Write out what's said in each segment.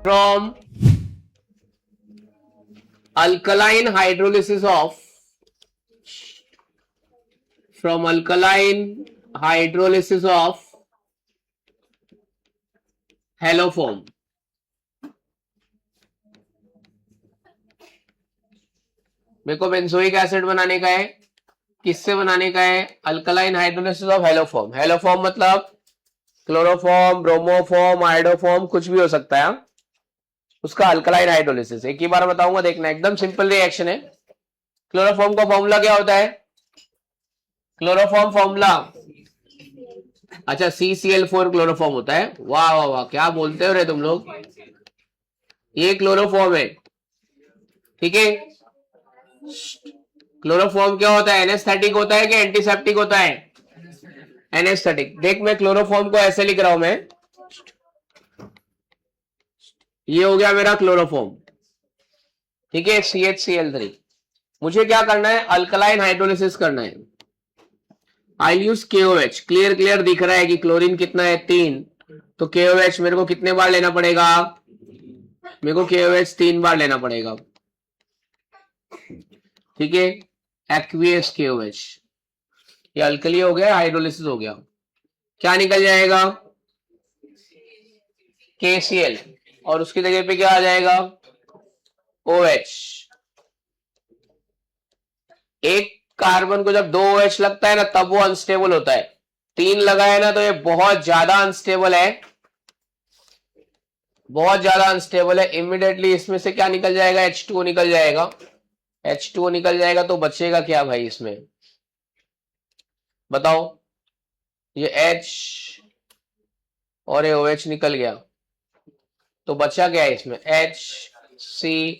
from alkaline hydrolysis of haloform. मेरे को benzoic acid बनाने का है, किससे बनाने का है? Alkaline hydrolysis of haloform. Haloform मतलब क्लोरोफॉर्म, ब्रोमोफॉर्म, आयोडोफॉर्म, कुछ भी हो सकता है. उसका अल्कलाइन हाइड्रोलिसिस एक ही बार बताऊंगा, देखना एकदम सिंपल रिएक्शन है. क्लोरोफॉर्म का फॉर्मूला क्या होता है? क्लोरोफॉर्म फॉर्मूला, अच्छा CCl4 क्लोरोफॉर्म होता है. वाह वाह वाह, क्या बोलते हो रे तुम लोग. ये क्लोरोफॉर्म है, ठीक है. क्लोरोफॉर्म क्या होता है? एनेस्थेटिक होता है कि एंटीसेप्टिक होता है? एनेस्थेटिक. देख मैं क्लोरोफॉर्म को ऐसे लिख रहा हूं, मैं ये हो गया मेरा क्लोरोफॉर्म, ठीक है, CHCl3. मुझे क्या करना है? अल्कलाइन हाइड्रोलिसिस करना है. आई यूज KOH. क्लियर दिख रहा है कि क्लोरीन कितना है? 3. तो KOH मेरे को कितने बार लेना पड़ेगा? मेरे को KOH 3 बार लेना पड़ेगा, ठीक है. एक्वियस KOH, ये अल्कली हो गया, हाइड्रोलिसिस हो गया. क्या निकल जाएगा? KCl, और उसकी जगह पे क्या आ जाएगा? OH. एक कार्बन को जब 2 OH लगता है ना, तब वो अनस्टेबल होता है. 3 लगा है ना, तो ये बहुत ज्यादा अनस्टेबल है, बहुत ज्यादा अनस्टेबल है. इमीडिएटली इसमें से क्या निकल जाएगा? H2O निकल जाएगा. H2O निकल जाएगा तो बचेगा क्या भाई इसमें? बताओ. ये H और ये OH निकल गया, तो बचा क्या है इसमें? HC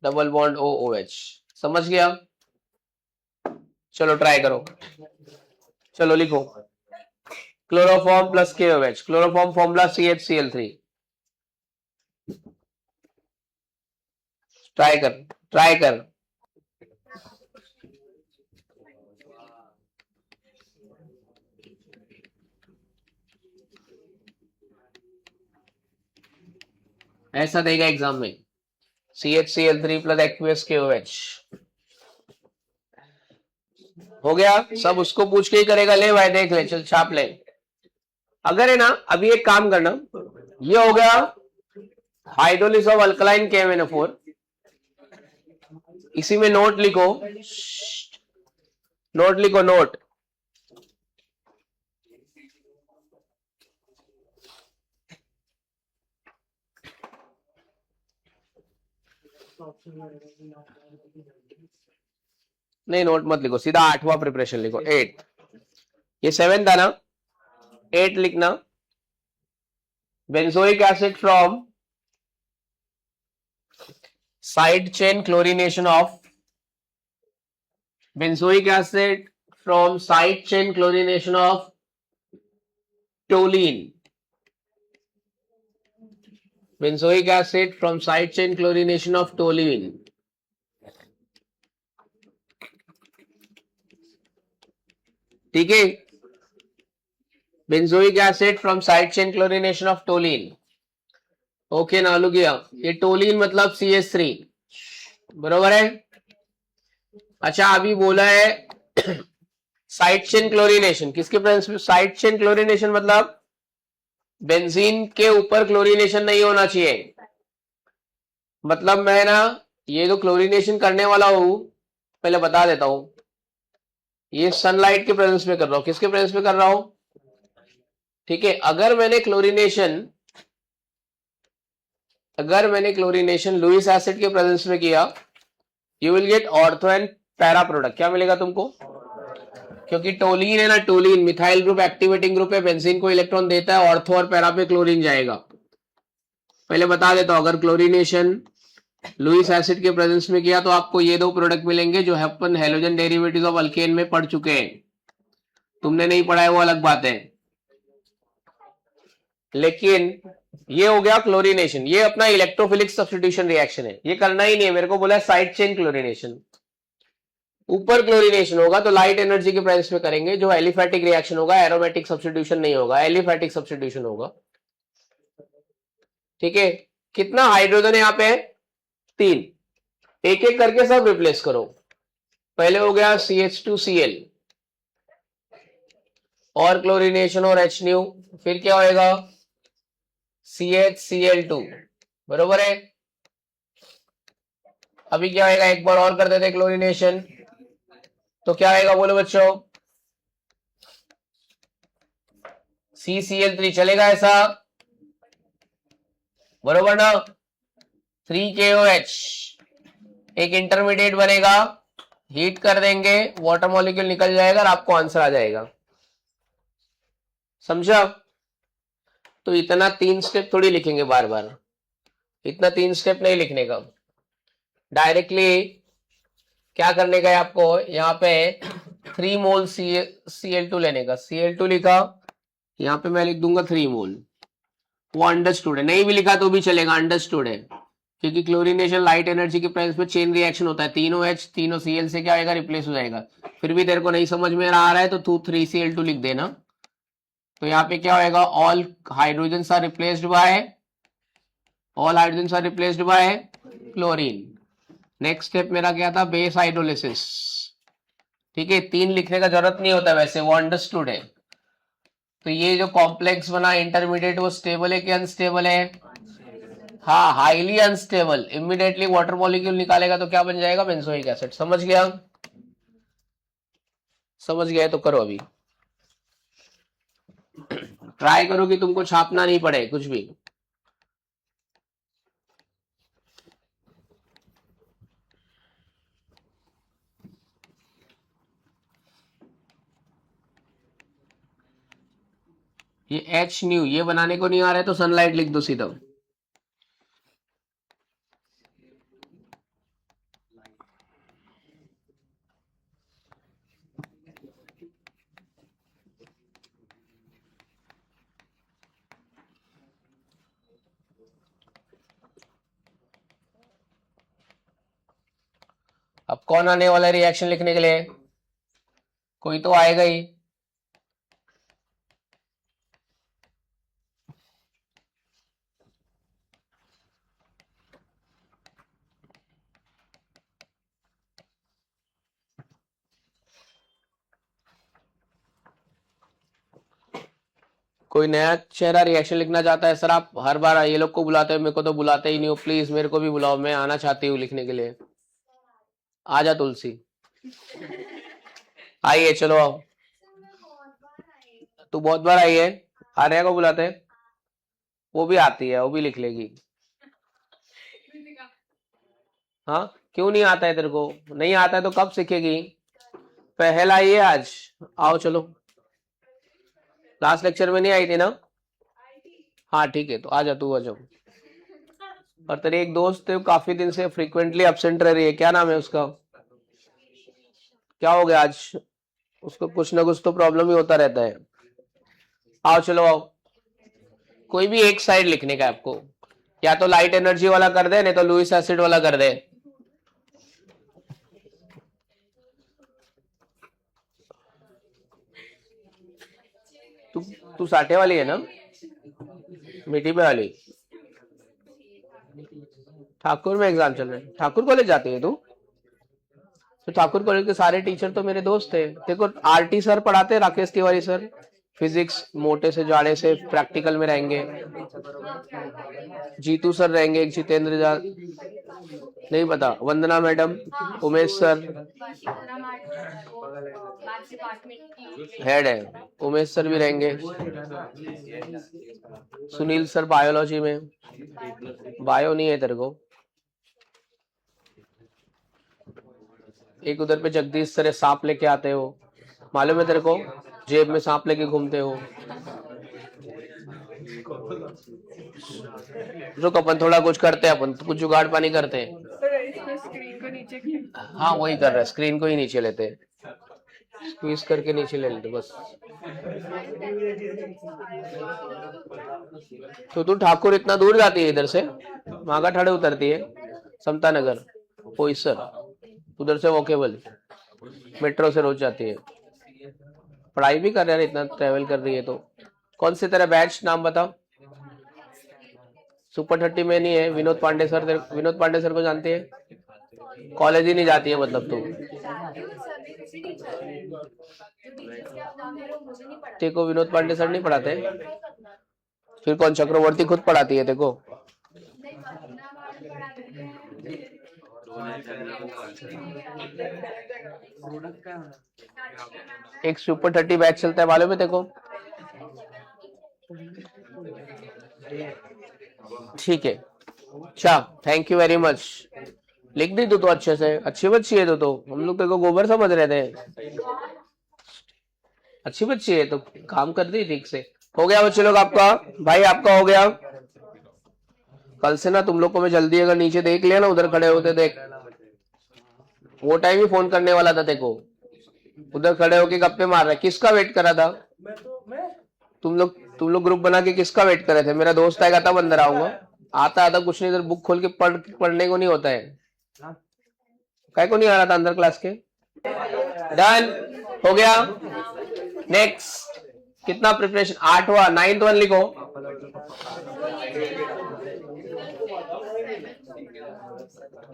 double bond OOH. समझ गया? चलो ट्राई करो, चलो लिखो. Chloroform plus KOH, chloroform formula CHCl3. Try कर. ऐसा देगा एग्जाम में, CHCl3 प्लस एक्वियस KOH. हो गया सब, उसको पूछ के ही करेगा. ले भाई देख ले, चल छाप ले. अगर है ना, अभी एक काम करना, ये हो गया हाइड्रोलिसिस ऑफ अल्कलाइन KMnO4. इसी में नोट लिखो, नोट. नहीं नोट मत लिखो, सीधा 8वां प्रिपरेशन लिखो. 8, ये 7 था ना, 8 लिखना. Benzoic acid from side chain chlorination of, benzoic acid from side chain chlorination of toluene. Benzoic acid from side chain chlorination of toluene. ठीक है. benzoic acid from side chain chlorination of toluene. Okay ना look गया. ये toluene मतलब CH3, बरोबर है. अच्छा अभी बोला है साइड चेन क्लोरीनेशन, किसके प्रेजेंस में? साइड चेन क्लोरीनेशन मतलब बेंजीन के ऊपर क्लोरीनेशन नहीं होना चाहिए. मतलब मैं ना ये जो क्लोरीनेशन करने वाला हूं, पहले बता देता हूं, ये सनलाइट के प्रेजेंस में कर रहा हूं. किसके प्रेजेंस में कर रहा हूं? ठीक है. अगर मैंने क्लोरीनेशन लुईस एसिड के प्रेजेंस में किया, you will get ortho and para product. क्या मिलेगा तुमको? क्योंकि टोलिन है ना, toluene methyl group activating group है, बेंजीन को इलेक्ट्रॉन देता है, ऑर्थो और पैरा पे क्लोरीन जाएगा. पहले बता देता हूं, अगर क्लोरीनेशन लुईस एसिड के प्रेजेंस में किया तो आपको ये 2 प्रोडक्ट मिलेंगे जो अपन हेलोजन डेरिवेटिव्स ऑफ अल्केन में पढ़ चुके हैं. तुमने नहीं पढ़ा है वो अलग बात है, लेकिन ये हो गया क्लोरीनेशन. ये अपना इलेक्ट्रोफिलिक सब्स्टिट्यूशन रिएक्शन है, ये करना ही नहीं है. मेरे को बोला साइड चेन क्लोरीनेशन. ऊपर क्लोरीनेशन होगा तो लाइट एनर्जी के प्रेजेंस में करेंगे, जो एलिफैटिक रिएक्शन होगा, एरोमेटिक सब्स्टिट्यूशन नहीं होगा, एलिफैटिक सब्स्टिट्यूशन होगा. ठीक है, कितना हाइड्रोजन यहाँ पे है? 3। एक एक करके सब रिप्लेस करो। पहले हो गया CH2Cl और क्लोरीनेशन और HNu, फिर क्या होएगा? CHCl2, बरोबर है। अभी क्या होएगा, एक बार और कर देते क्लोरीनेशन, तो क्या आएगा बोलो बच्चों? CCl3 चलेगा ऐसा, बरोबर ना? 3KOH, एक इंटरमीडिएट बनेगा, हीट कर देंगे, वाटर मॉलिक्यूल निकल जाएगा और आपको आंसर आ जाएगा। समझा? तो इतना 3 स्टेप थोड़ी लिखेंगे बार बार, इतना 3 स्टेप नहीं लिखने का। डायरेक्टली क्या करने का है आपको, यहाँ पे 3 मोल Cl2 लेने का। Cl2 लिखा, यहाँ पे मैं लिख दूंगा 3 मोल। वो अंडरस्टूड है, नहीं भी लिखा तो भी चलेगा, अंडरस्टूड है, क्योंकि क्लोरीनेशन लाइट एनर्जी के प्रेजेंस में चेन रिएक्शन होता है। तीनों H तीनों Cl से क्या आएगा, रिप्लेस हो जाएगा। फिर भी तेरे को नहीं समझ में आ रहा है तो तू 3Cl2 लिख देना। तो यहाँ पे क्या होएगा, all hydrogen are replaced by chlorine. Next step मेरा क्या था, बेस हाइड्रोलिसिस। ठीक है, 3 लिखने का जरूरत नहीं होता वैसे, वो अंडरस्टूड है। तो ये जो कॉम्प्लेक्स बना इंटरमीडिएट, वो स्टेबल है कि अनस्टेबल है? हाँ, highly unstable. Immediately water molecule निकालेगा तो क्या बन जाएगा, बेंजोइक एसिड। समझ गया? समझ गया तो करो अभी, ट्राई करो कि तुमको छापना नहीं पड़े कुछ भी। ये HNu ये बनाने को नहीं आ रहा है तो सनलाइट लिख दो सीधा। अब कौन आने वाला है रिएक्शन लिखने के लिए? कोई तो आएगा ही। कोई नया चेहरा रिएक्शन लिखना चाहता है? सर आप हर बार ये लोग को बुलाते हो, मेरे को तो बुलाते ही नहीं हो, प्लीज मेरे को भी बुलाओ, मैं आना चाहती हूँ लिखने के लिए। आजा तुलसी, आइए, चलो आओ। तू बहुत बार आई है, आर्या को बुलाते हैं, वो भी आती है, वो भी लिख लेगी। हाँ, क्यों नहीं आता है तेरे को? नहीं आता है तो कब सीखेगी? पहला ही है आज, आओ चलो। लास्ट लेक्चर में नहीं आई थी ना? हाँ ठीक है, तो आ जा, तू आ जाओ। और तेरी एक दोस्त है, काफी दिन से फ्रीक्वेंटली एब्सेंट रह रही है, क्या नाम है उसका? क्या हो गया आज? उसको कुछ ना कुछ तो प्रॉब्लम ही होता रहता है। आओ चलो आओ। कोई भी एक साइड लिखने का है आपको, या तो लाइट एनर्जी वाला कर दे, नहीं तो लुईस एसिड वाला कर दे। तू तू साठे वाली है ना, मीठी पे वाली? ठाकुर में एग्जाम चल रहे हैं, ठाकुर कॉलेज जाती है तू? तो ठाकुर कॉलेज के सारे टीचर तो मेरे दोस्त थे। देखो RT सर पढ़ाते हैं, राकेश तिवारी सर, फिजिक्स, मोटे से जाड़े से प्रैक्टिकल में रहेंगे। जीतू सर रहेंगे, एक जितेंद्र जा, नहीं पता, वंदना मैडम, उमेश सर हेड है, उमेश सर भी रहेंगे, सुनील सर बायोलॉजी में, बायो नहीं है तेरे को। एक उधर पे जगदीश सर सांप लेके आते हो, मालूम है तेरे को? जेब में सांप लेके घूमते हो। रुक, अपन थोड़ा कुछ करते हैं, अपन कुछ जुगाड़ पानी करते हैं। स्क्रीन को नीचे, हाँ वही कर रहा है, स्क्रीन को ही नीचे लेते हैं, स्क्वीज करके नीचे ले लेते बस। तो तू ठाकुर इतना दूर जाती है इधर से, मागा ठाड़े उतरती है, समता नगर, पोईसर, उधर से वॉकेबल, मेट्रो से रोज जाती है। पढ़ाई भी कर रहे हैं, इतना ट्रेवल कर रही है तो। कौन से तेरा बैच नाम बताओ? सुपर 30 में नहीं है। विनोद पांडे सर, विनोद पांडे सर को जानते हैं? कॉलेज ही नहीं जाती है मतलब तू। तेरे को विनोद पांडे सर नहीं पढ़ाते? फिर कौन, चक्रवर्ती खुद पढ़ाती है तेरे को? एक सुपर 30 बैच चलता है मालूम है तेरे को? ठीक है, अच्छा, थैंक यू वेरी मच। लिख दी तो अच्छे से, अच्छी बच्ची है तो हम लोग तेरे को गोबर समझ रहे थे। अच्छी बच्ची है तो काम कर दी ठीक से। हो गया बच्चे लोग आपका? भाई आपका हो गया? कल से ना तुम लोग को मैं जल्दी अगर नीचे देख लिया ना, उधर खड़े होते देख, वो टाइम ही फोन करने वाला था तेरे को। उधर खड़े होके गप्पे मार रहे, किसका वेट करा था? तुम लोग ग्रुप बना के किसका वेट कर रहे थे? मेरा दोस्त आएगा तब अंदर आऊंगा। आता कुछ नहीं, इधर बुक खोल के पढ़ने को नहीं होता है। काय को नहीं आ रहा था अंदर क्लास के? डन, हो गया। नेक्स्ट, कितना प्रिपरेशन? 8वां, 9th 1 लिखो।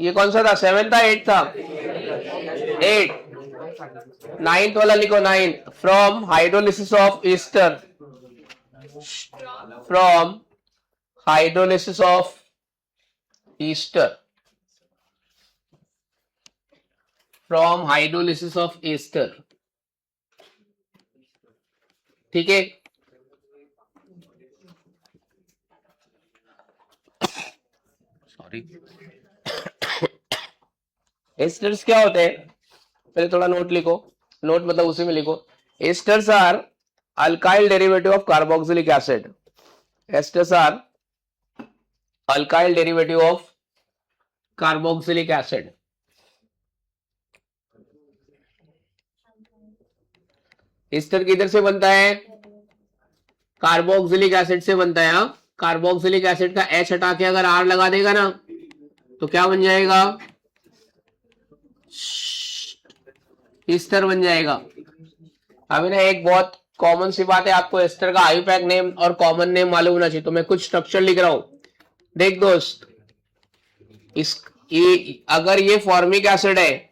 ये कौन सा था? 7 था 8 था? 8। 9th वाला लिखो। 9, from hydrolysis of Easter, from hydrolysis of Easter, from hydrolysis of Easter. ठीक है, सॉरी। एस्टर्स क्या होते हैं? पहले थोड़ा नोट लिखो। नोट मतलब उसी में लिखो। Esters are alkyl derivative of carboxylic acid. Esters are alkyl derivative of carboxylic acid. Ester किधर से बनता है? कार्बोक्सिलिक एसिड से बनता है। कार्बोक्सिलिक एसिड का H हटा के अगर R लगा देगा ना, तो क्या बन जाएगा? एस्टर बन जाएगा। अभी ना एक बहुत कॉमन सी बात है, आपको एस्टर का आईयूपैक नेम और कॉमन नेम मालूम होना चाहिए। तो मैं कुछ स्ट्रक्चर लिख रहा हूं, देख दोस्त। अगर ये फॉर्मिक एसिड है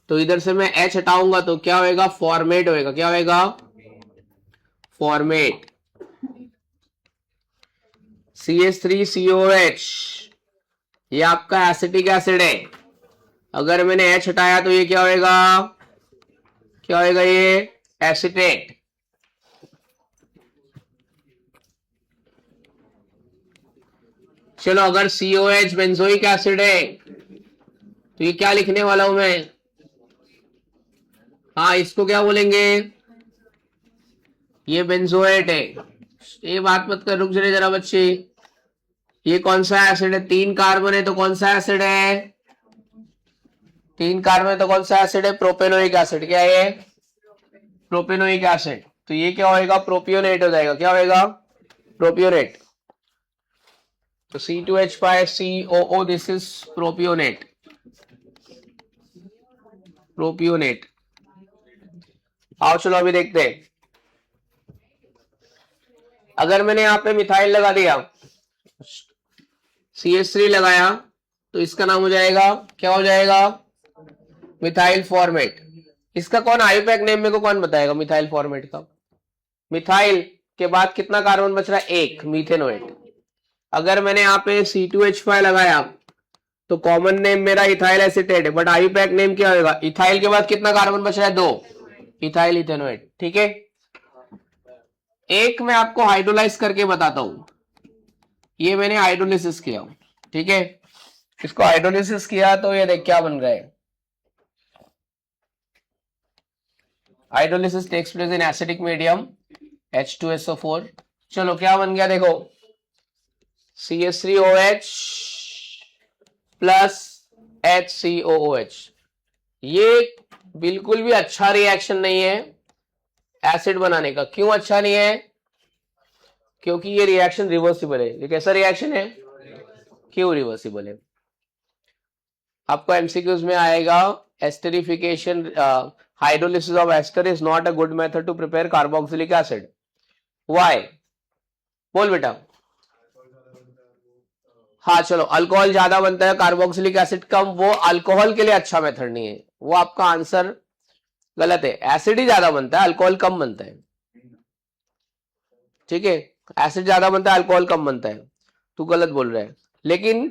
तो इधर से मैं H हटाऊंगा तो क्या होएगा? फॉर्मेट होएगा। क्या होएगा? फॉर्मेट। CH3COH, ये आपका एसिटिक एसिड है। अगर मैंने H हटाया तो ये क्या होएगा? क्या होएगा? ये एसिटेट। चलो, अगर COH बेंजोइक एसिड है तो ये क्या लिखने वाला हूं मैं? हाँ, इसको क्या बोलेंगे? ये बेंजोएट है। ये बात मत कर, रुक जरा बच्चे। ये कौन सा एसिड है? 3 कार्बन है तो कौन सा एसिड है? 3 कार्बन है तो कौन सा एसिड है? Propanoic acid. क्या है? Propanoic acid. तो ये क्या होएगा? प्रोपियोनेट हो जाएगा। क्या होएगा? प्रोपियोनेट। तो C2H5COO, this is propionate. Propionate. आओ चलो अभी देखते हैं। अगर मैंने यहां पे मिथाइल लगा दिया, CH3 लगाया, तो इसका नाम हो जाएगा, क्या हो जाएगा? Methyl formate. इसका कौन आईयूपैक नेम मेरे को कौन बताएगा मिथाइल फॉर्मेट का? मिथाइल के बाद कितना कार्बन बच रहा है? 1, मीथेनोएट। अगर मैंने यहाँ पे C2H5 लगाया तो कॉमन नेम मेरा इथाइल एसिटेट है, बट आईयूपैक नेम क्या होगा? इथाइल के बाद कितना कार्बन बच रहा है? 2, इथाइल इथेनोएट। ठीक है, एक मैं आपको हाइड्रोलाइज करके बताता हूं। ये मैंने हाइड्रोलिसिस किया, ठीक है, इसको हाइड्रोलिसिस किया तो ये देख क्या बन गए। Hydrolysis takes place in acidic medium, H2SO4। चलो क्या बन गया देखो, CH3OH प्लस HCOOH। ये बिल्कुल भी अच्छा रिएक्शन नहीं है एसिड बनाने का। क्यों अच्छा नहीं है? क्योंकि ये रिएक्शन रिवर्सिबल है। ये कैसा रिएक्शन है? क्यों रिवर्सिबल है? आपको एमसीक्यूज में आएगा, esterification, hydrolysis of ester is not a good method to prepare carboxylic acid. Why? बोल बेटा। हाँ चलो, अल्कोहल ज्यादा बनता है, कार्बोक्सिलिक एसिड कम, वो अल्कोहल के लिए अच्छा मेथड नहीं है, वो आपका आंसर गलत है। एसिड ही ज्यादा बनता है, अल्कोहल कम बनता है। ठीक है, एसिड ज्यादा बनता है, अल्कोहल कम बनता है, तू गलत बोल रहा है। लेकिन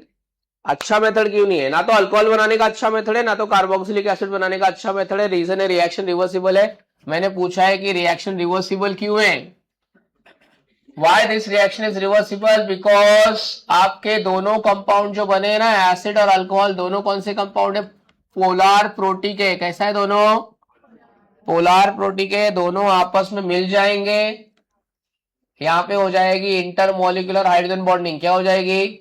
अच्छा मेथड क्यों नहीं है? ना तो अल्कोहल बनाने का अच्छा मेथड है, ना तो कार्बोक्सिलिक एसिड बनाने का अच्छा मेथड है। रीजन है रिएक्शन रिवर्सिबल है। मैंने पूछा है कि रिएक्शन रिवर्सिबल क्यों है? Why this reaction is reversible? Because आपके दोनों कंपाउंड जो बने हैं ना, एसिड और अल्कोहल, दोनों कौन से कंपाउंड है? पोलार प्रोटिक है। कैसा है दोनों? पोलार प्रोटिक है। दोनों आपस में मिल जाएंगे, यहाँ पे हो जाएगी इंटरमोलिकुलर हाइड्रोजन बॉन्डिंग। क्या हो जाएगी?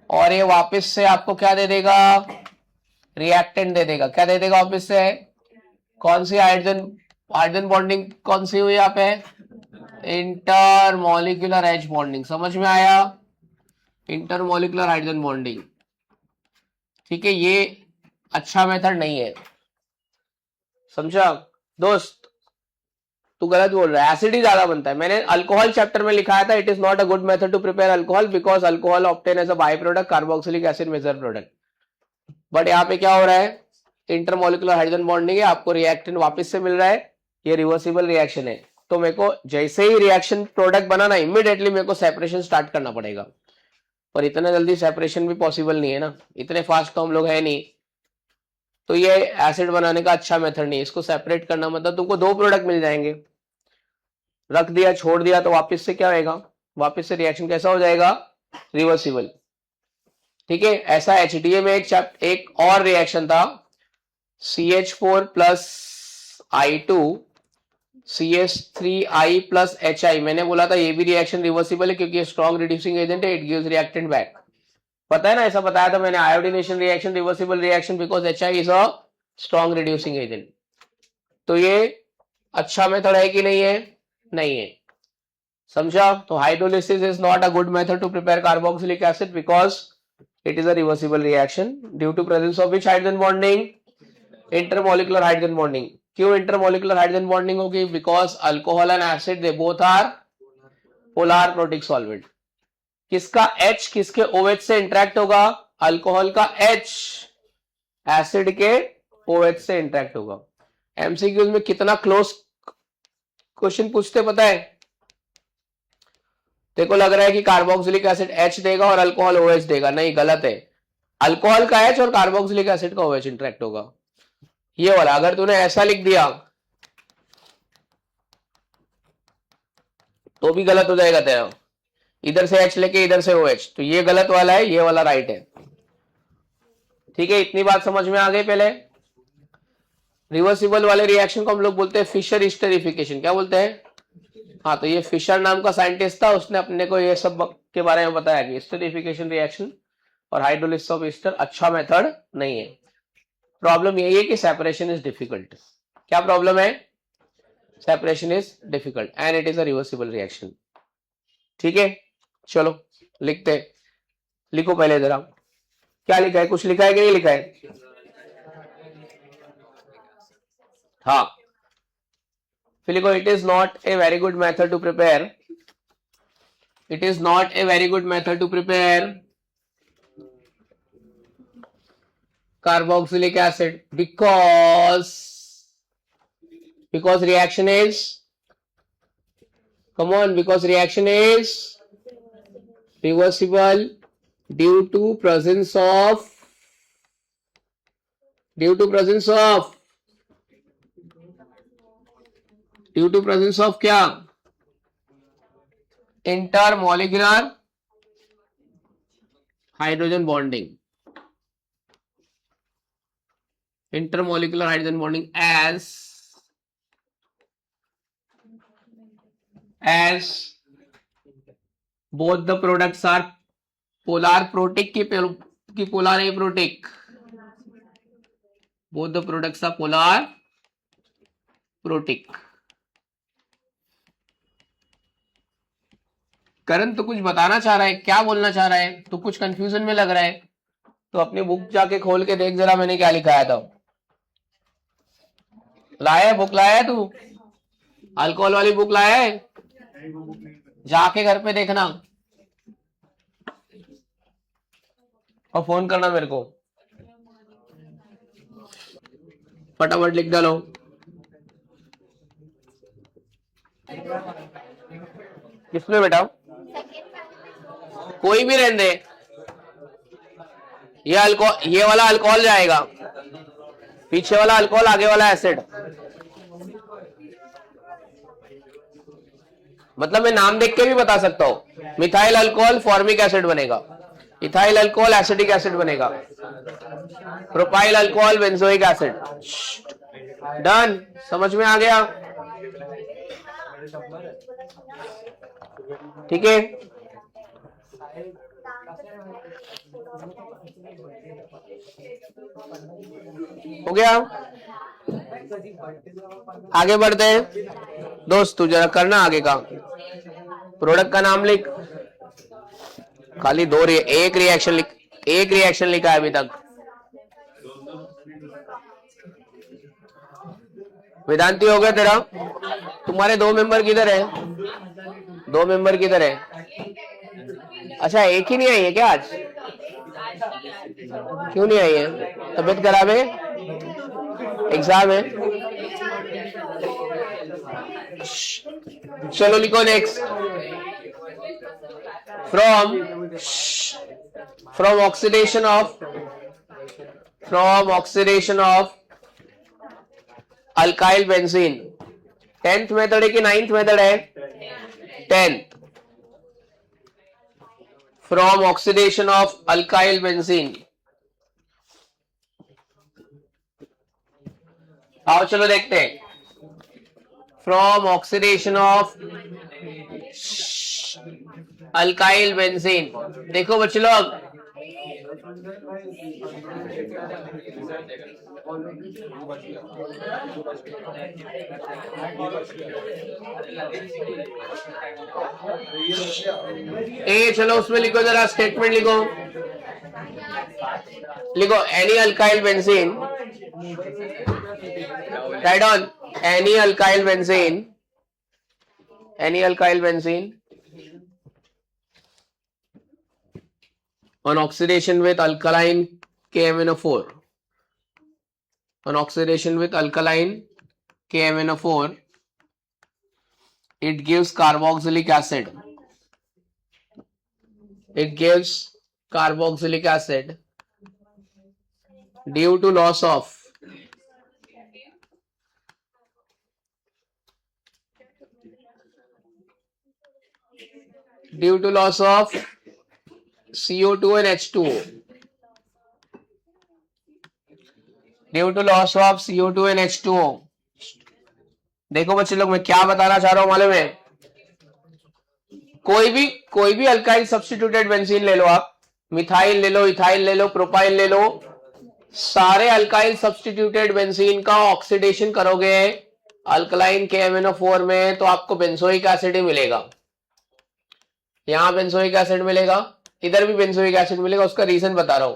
और ये वापस से आपको क्या दे देगा? रिएक्टेंट दे देगा। क्या दे देगा वापस से? कौन सी हाइड्रोजन हाइड्रोजन बॉन्डिंग कौन सी हुई यहाँ पे? Intermolecular H bonding. समझ में आया? Intermolecular hydrogen bonding. ठीक है, ये अच्छा मेथड नहीं है, समझा दोस्त? तू गलत बोल रहा है, एसिड ही ज्यादा बनता है। मैंने अल्कोहल चैप्टर में लिखाया था, it is not a good method to prepare alcohol because alcohol obtain as a by product, carboxylic acid major product. But यहाँ पे क्या हो रहा है? इंटरमोलिकुलर हाइड्रोजन बॉन्डिंग है, आपको रिएक्टेंट वापस से मिल रहा है, ये रिवर्सिबल रिएक्शन है। तो मेरे को जैसे ही रिएक्शन प्रोडक्ट बनाना, इमीडिएटली मेरे को सेपरेशन स्टार्ट करना पड़ेगा। पर इतना जल्दी सेपरेशन भी पॉसिबल नहीं है ना, इतने फास्ट तो हम लोग है नहीं। तो ये एसिड बनाने का अच्छा मेथड नहीं है। इसको सेपरेट करना मतलब तुमको दो प्रोडक्ट मिल जाएंगे, रख दिया छोड़ दिया तो वापस से क्या होएगा? वापस से रिएक्शन कैसा हो जाएगा? रिवर्सिबल। ठीक है, ऐसा HDA में एक और रिएक्शन था, CH4 plus I2 CH3I plus HI। मैंने बोला था ये भी रिएक्शन रिवर्सिबल है क्योंकि स्ट्रॉन्ग रिड्यूसिंग एजेंट है, इट गिव्स रिएक्टेंट बैक। पता है ना, ऐसा बताया था मैंने, iodination reaction reversible reaction because HI is a strong reducing agent. तो ये अच्छा मेथड है कि नहीं है? नहीं है, समझा? तो hydrolysis is not a good method to prepare carboxylic acid because it is a reversible reaction due to presence of which hydrogen bonding? Intermolecular hydrogen bonding. क्यों इंटरमोलिकुलर हाइड्रोजन बॉन्डिंग होगी? Because alcohol and acid they both are polar protic solvent. किसका H किसके OH से interact होगा? Alcohol का H acid के OH से interact होगा। MCQs में कितना क्लोज क्वेश्चन पूछते पता है? देखो लग रहा है कि कार्बोक्सिलिक एसिड H देगा और अल्कोहल OH देगा, नहीं गलत है। अल्कोहल का H और कार्बोक्सिलिक एसिड का OH इंटरेक्ट होगा, ये वाला। अगर तूने ऐसा लिख दिया तो भी गलत हो जाएगा तेरा, इधर से H लेके इधर से OH, तो ये गलत वाला है, ये वाला राइट है। ठीक है, इतनी बात समझ में आ गई। पहले रिवर्सिबल वाले रिएक्शन को हम लोग बोलते हैं फिशर एस्टरिफिकेशन। क्या बोलते हैं? हाँ, तो ये फिशर नाम का साइंटिस्ट था, उसने अपने को ये सब के बारे में बताया कि एस्टरिफिकेशन रिएक्शन और हाइड्रोलिसिस ऑफ एस्टर अच्छा मेथड नहीं है। प्रॉब्लम यही है कि सेपरेशन इज डिफिकल्ट। क्या प्रॉब्लम है? Separation is difficult and it is a reversible reaction. ठीक है, चलो लिखते, लिखो पहले जरा क्या लिखा है, कुछ लिखा है कि नहीं लिखा है? हाँ, फिर लिखो, it is not a very good method to prepare, it is not a very good method to prepare carboxylic acid because reaction is, come on, because reaction is reversible due to presence of क्या? Intermolecular hydrogen bonding. Intermolecular hydrogen bonding as both the products are polar protic की polar aprotic, both the products are polar protic। करण तो कुछ बताना चाह रहा है, क्या बोलना चाह रहा है? तो कुछ कंफ्यूजन में लग रहा है, तो अपनी बुक जाके खोल के देख जरा मैंने क्या लिखाया था। लाया है बुक? लाया है तू? अल्कोहल वाली बुक लाया है? जाके घर पे देखना। और फोन करना मेरे को, फटाफट लिख डालो। किसमें बेटा? कोई भी रहने दे, ये अल्कोहल, ये वाला अल्कोहल जाएगा, पीछे वाला अल्कोहल, आगे वाला एसिड। मतलब मैं नाम देख के भी बता सकता हूं, मिथाइल अल्कोहल फॉर्मिक एसिड बनेगा, इथाइल अल्कोहल एसिडिक एसिड बनेगा, propyl alcohol benzoic acid. Done, समझ में आ गया? ठीक है, हो गया। आगे बढ़ते हैं दोस्त, तू जरा करना आगे का। प्रोडक्ट का नाम लिख, खाली एक रिएक्शन लिख, एक रिएक्शन लिखा है अभी तक। वेदांति हो गया तेरा? तुम्हारे 2 मेंबर किधर है? 2 मेंबर किधर है? अच्छा, एक ही नहीं आई है क्या आज? क्यों नहीं आई है? तबीयत खराब है? एग्जाम है? चलो लिखो next. From oxidation of alkyl benzene, 10th method है कि 9th मेथड है? 10th। From oxidation of alkyl benzene, आओ चलो देखते हैं। From oxidation of alkyl benzene, देखो बच्चे लोग, चलो उसमें लिखो, जरा स्टेटमेंट लिखो, any alkyl benzene, right on, any alkyl benzene on oxidation with alkaline KMnO4, it gives carboxylic acid, due to loss of CO2 and H2O, देखो बच्चे लोग, मैं क्या बताना चाह रहा हूं मालूम है? कोई भी अल्काइल सब्स्टिट्यूटेड बेंजीन ले लो आप, मिथाइल ले लो, इथाइल ले लो, प्रोपाइल ले लो, सारे अल्काइल सब्स्टिट्यूटेड बेंजीन का ऑक्सीडेशन करोगे अल्कलाइन KMnO4 में तो आपको बेंजोइक एसिड ही मिलेगा। यहां बेंजोइक एसिड मिलेगा, इधर भी बेंजोइक एसिड मिलेगा। उसका रीजन बता रहा हूं,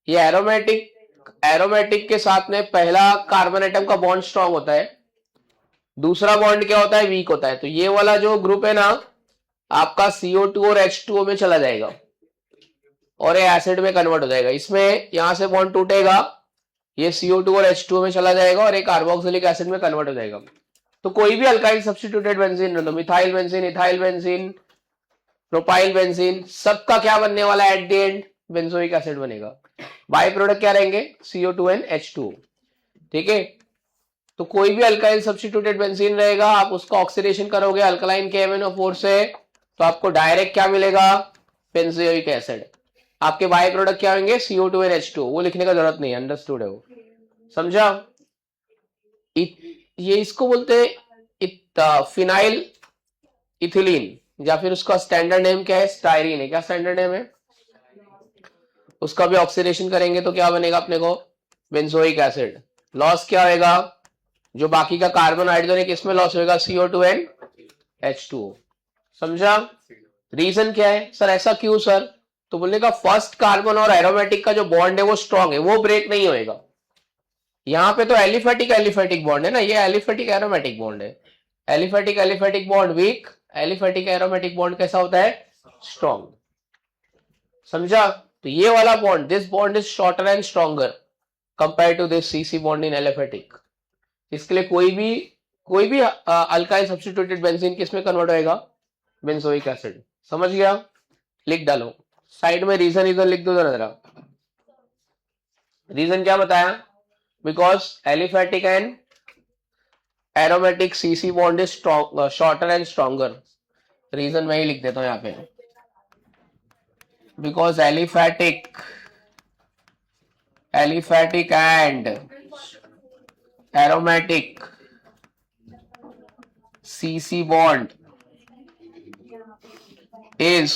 ये एरोमेटिक के साथ में पहला कार्बन एटम का बॉन्ड स्ट्रांग होता है, दूसरा बॉन्ड क्या होता है? वीक होता है। तो ये वाला जो ग्रुप है ना आपका CO2 और H2O में चला जाएगा और ये एसिड में कन्वर्ट हो जाएगा। इसमें यहां से बॉन्ड टूटेगा, ये CO2 और H2O में चला जाएगा और एक कार्बोक्सिलिक एसिड में कन्वर्ट हो जाएगा। तो कोई भी अल्काइल सब्स्टिट्यूटेड बेंजीन ले लो, methyl benzene, ethyl benzene, propyl benzene, सबका क्या बनने वाला है? At the end benzoic acid बनेगा। बाय प्रोडक्ट क्या रहेंगे? CO2 and H2O। ठीक है, तो कोई भी अल्काइल सब्स्टिट्यूटेड बेंजीन रहेगा, आप उसका ऑक्सीडेशन करोगे अल्कलाइन KMnO4 से तो आपको डायरेक्ट क्या मिलेगा? Benzoic acid. आपके बाय प्रोडक्ट क्या होंगे? CO2 and H2O। वो लिखने का जरूरत नहीं है, अंडरस्टूड है वो, समझा? ये इसको बोलते हैं फिनाइल इथिलीन, या फिर उसका स्टैंडर्ड नेम क्या है? स्टायरीन है। क्या स्टैंडर्ड नेम है उसका? भी ऑक्सीडेशन करेंगे तो क्या बनेगा अपने को? Benzoic acid. लॉस क्या होगा? जो बाकी का कार्बन हाइड्रोजन किसमें लॉस होगा? CO2 and H2O। समझा? रीजन क्या है सर, ऐसा क्यों सर? तो बोलने का फर्स्ट कार्बन और एरोमेटिक का जो बॉन्ड है वो स्ट्रॉन्ग है, वो ब्रेक नहीं होएगा। यहां पे तो एलिफेटिक बॉन्ड है ना, ये एलिफेटिक एरोमेटिक बॉन्ड है। Aliphatic bond weak, aliphatic aromatic bond कैसा होता है? स्ट्रॉन्ग। समझा? तो ये वाला bond, this bond is shorter and stronger compare to this CC bond in aliphatic. इसके लिए कोई भी अल्काइल सब्स्टिट्यूटेड बेंजीन किस में कन्वर्ट होएगा? Benzoic acid. समझ गया? लिख डालो साइड में, रीजन लिख दो जरा। रीजन क्या बताया? Because aliphatic and aromatic CC bond is shorter and stronger. Reason मैं ही लिख देता हूं यहाँ पे, because aliphatic and aromatic CC bond is,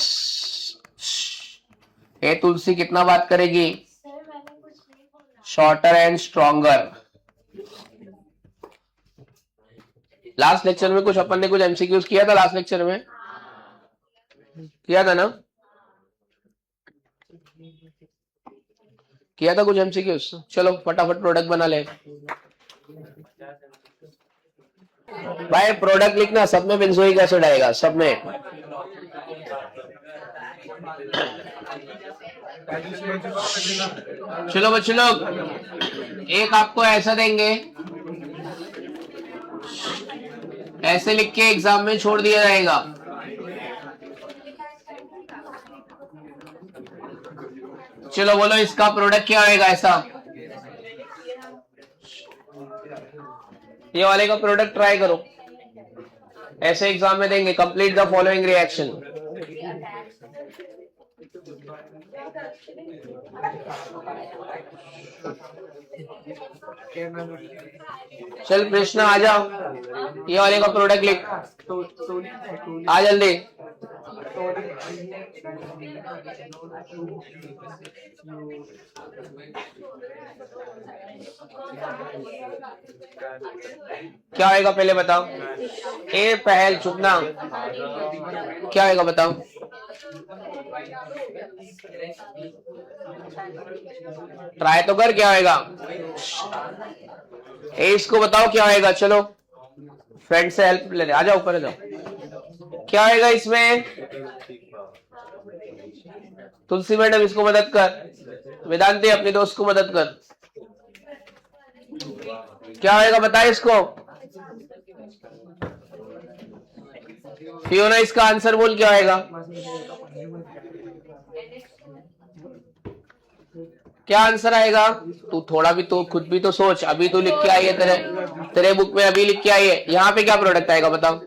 ए तुलसी कितना बात करेगी? Shorter and stronger. Last lecture में कुछ अपन ने कुछ MCQs किया था, लास्ट लेक्चर में किया था ना? किया था कुछ MCQs? चलो फटाफट प्रोडक्ट बना ले भाई। प्रोडक्ट लिखना, सब में बेंजोइक एसिड आएगा, सब में। चलो बच्चों लोग, एक आपको ऐसा देंगे, ऐसे लिख के एग्जाम में छोड़ दिया जाएगा। चलो बोलो इसका प्रोडक्ट क्या होएगा? ऐसा ये वाले का प्रोडक्ट ट्राई करो, ऐसे एग्जाम में देंगे। Complete the following reaction. चल कृष्णा आ जाओ, ये वाले का प्रोडक्ट लिख, आ जल्दी। क्या होएगा पहले बताओ? ए पहल चुपना, क्या होएगा बताओ? ट्राई तो कर, क्या होएगा? ए इसको बताओ क्या होएगा? चलो फ्रेंड से हेल्प ले, आ जाओ ऊपर, आ जाओ। क्या होएगा इसमें? तुलसी मैडम इसको मदद कर, वेदांती अपने दोस्त को मदद कर। क्या होएगा बताए इसको? फियोना इसका आंसर बोल, क्या होएगा? क्या आंसर आएगा? तू थोड़ा भी तो खुद भी तो सोच। अभी तो लिख के आई है तेरे बुक में, अभी लिख के आई है। यहाँ पे क्या प्रोडक्ट आएगा बताओ?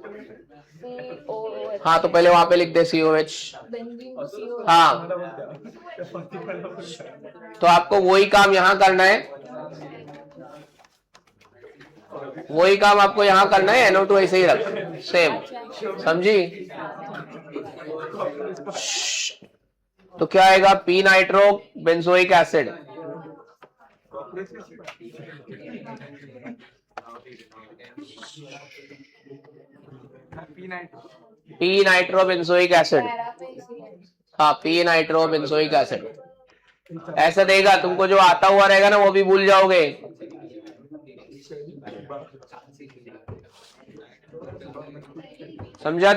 हाँ तो पहले वहां पे लिख दे COH। हाँ तो आपको वही काम यहाँ करना है, वही काम आपको यहाँ करना है। NO2 ऐसे ही रख, सेम, समझी? तो क्या आएगा? P nitro benzoic acid. P nitro benzoic acid. हाँ P नाइट्रो बेंजोइक एसिड ऐसा देगा। तुमको जो आता हुआ रहेगा ना वो भी भूल जाओगे। समझा?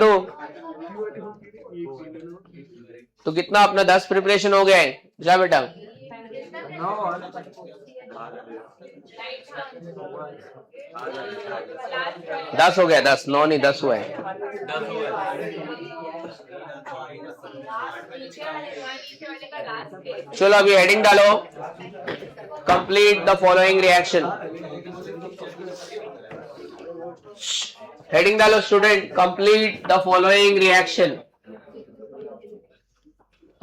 तो कितना अपना 10 प्रिपरेशन हो गए? जा बेटा, 10 हो गया, 10, 9 नहीं 10 हुआ है। चलो अभी हेडिंग डालो, complete the following reaction. Heading डालो student, complete the following reaction.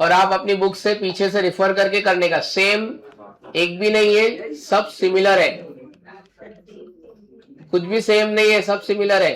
और आप अपनी बुक से पीछे से रिफर करके करने का। सेम एक भी नहीं है, सब सिमिलर है, कुछ भी सेम नहीं है, सब सिमिलर है।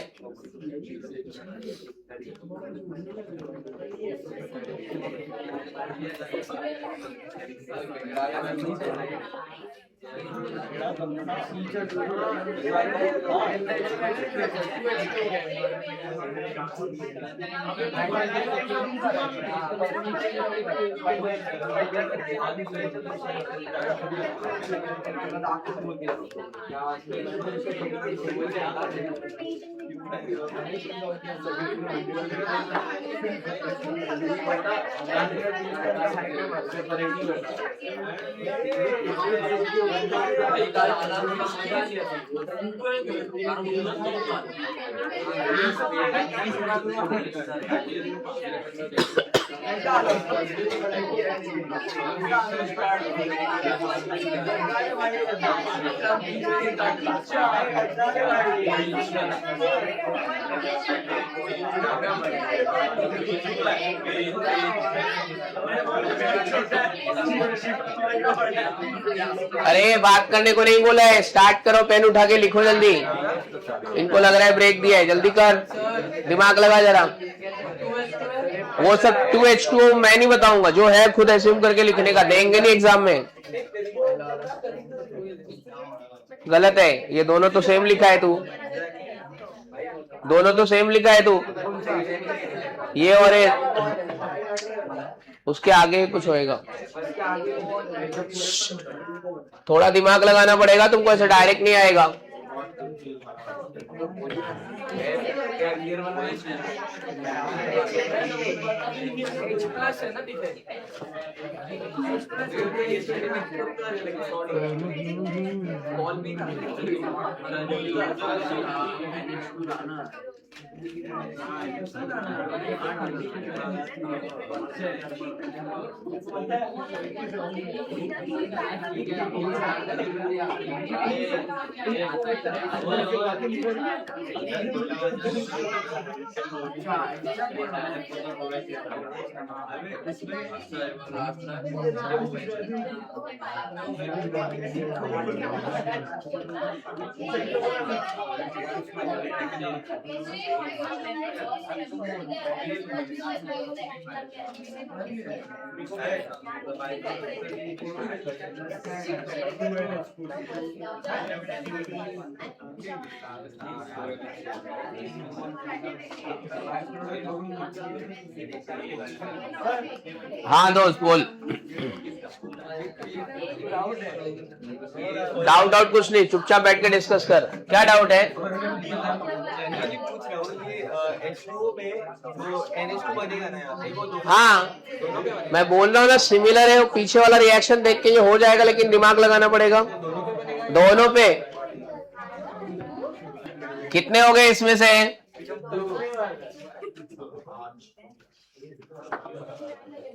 अरे बात करने को नहीं बोला है, स्टार्ट करो, पेन उठा के लिखो जल्दी। इनको लग रहा है ब्रेक दिया है, जल्दी कर, दिमाग लगा जरा। वो सब 2H2O मैं नहीं बताऊंगा, जो है खुद एज्यूम करके लिखने का, देंगे नहीं एग्जाम में। गलत है, ये दोनों तो सेम लिखा है तू, दोनों तो सेम लिखा है तू, ये और ये, उसके आगे कुछ होएगा। थोड़ा दिमाग लगाना पड़ेगा तुमको, ऐसे डायरेक्ट नहीं आएगा। हाँ दोस्त बोल। डाउट कुछ नहीं, चुपचाप बैठ के डिस्कस कर। क्या डाउट है? हाँ मैं बोल रहा हूँ ना, सिमिलर है, पीछे वाला रिएक्शन देख के ये हो जाएगा, लेकिन दिमाग लगाना पड़ेगा दोनों पे। कितने हो गए इसमें से?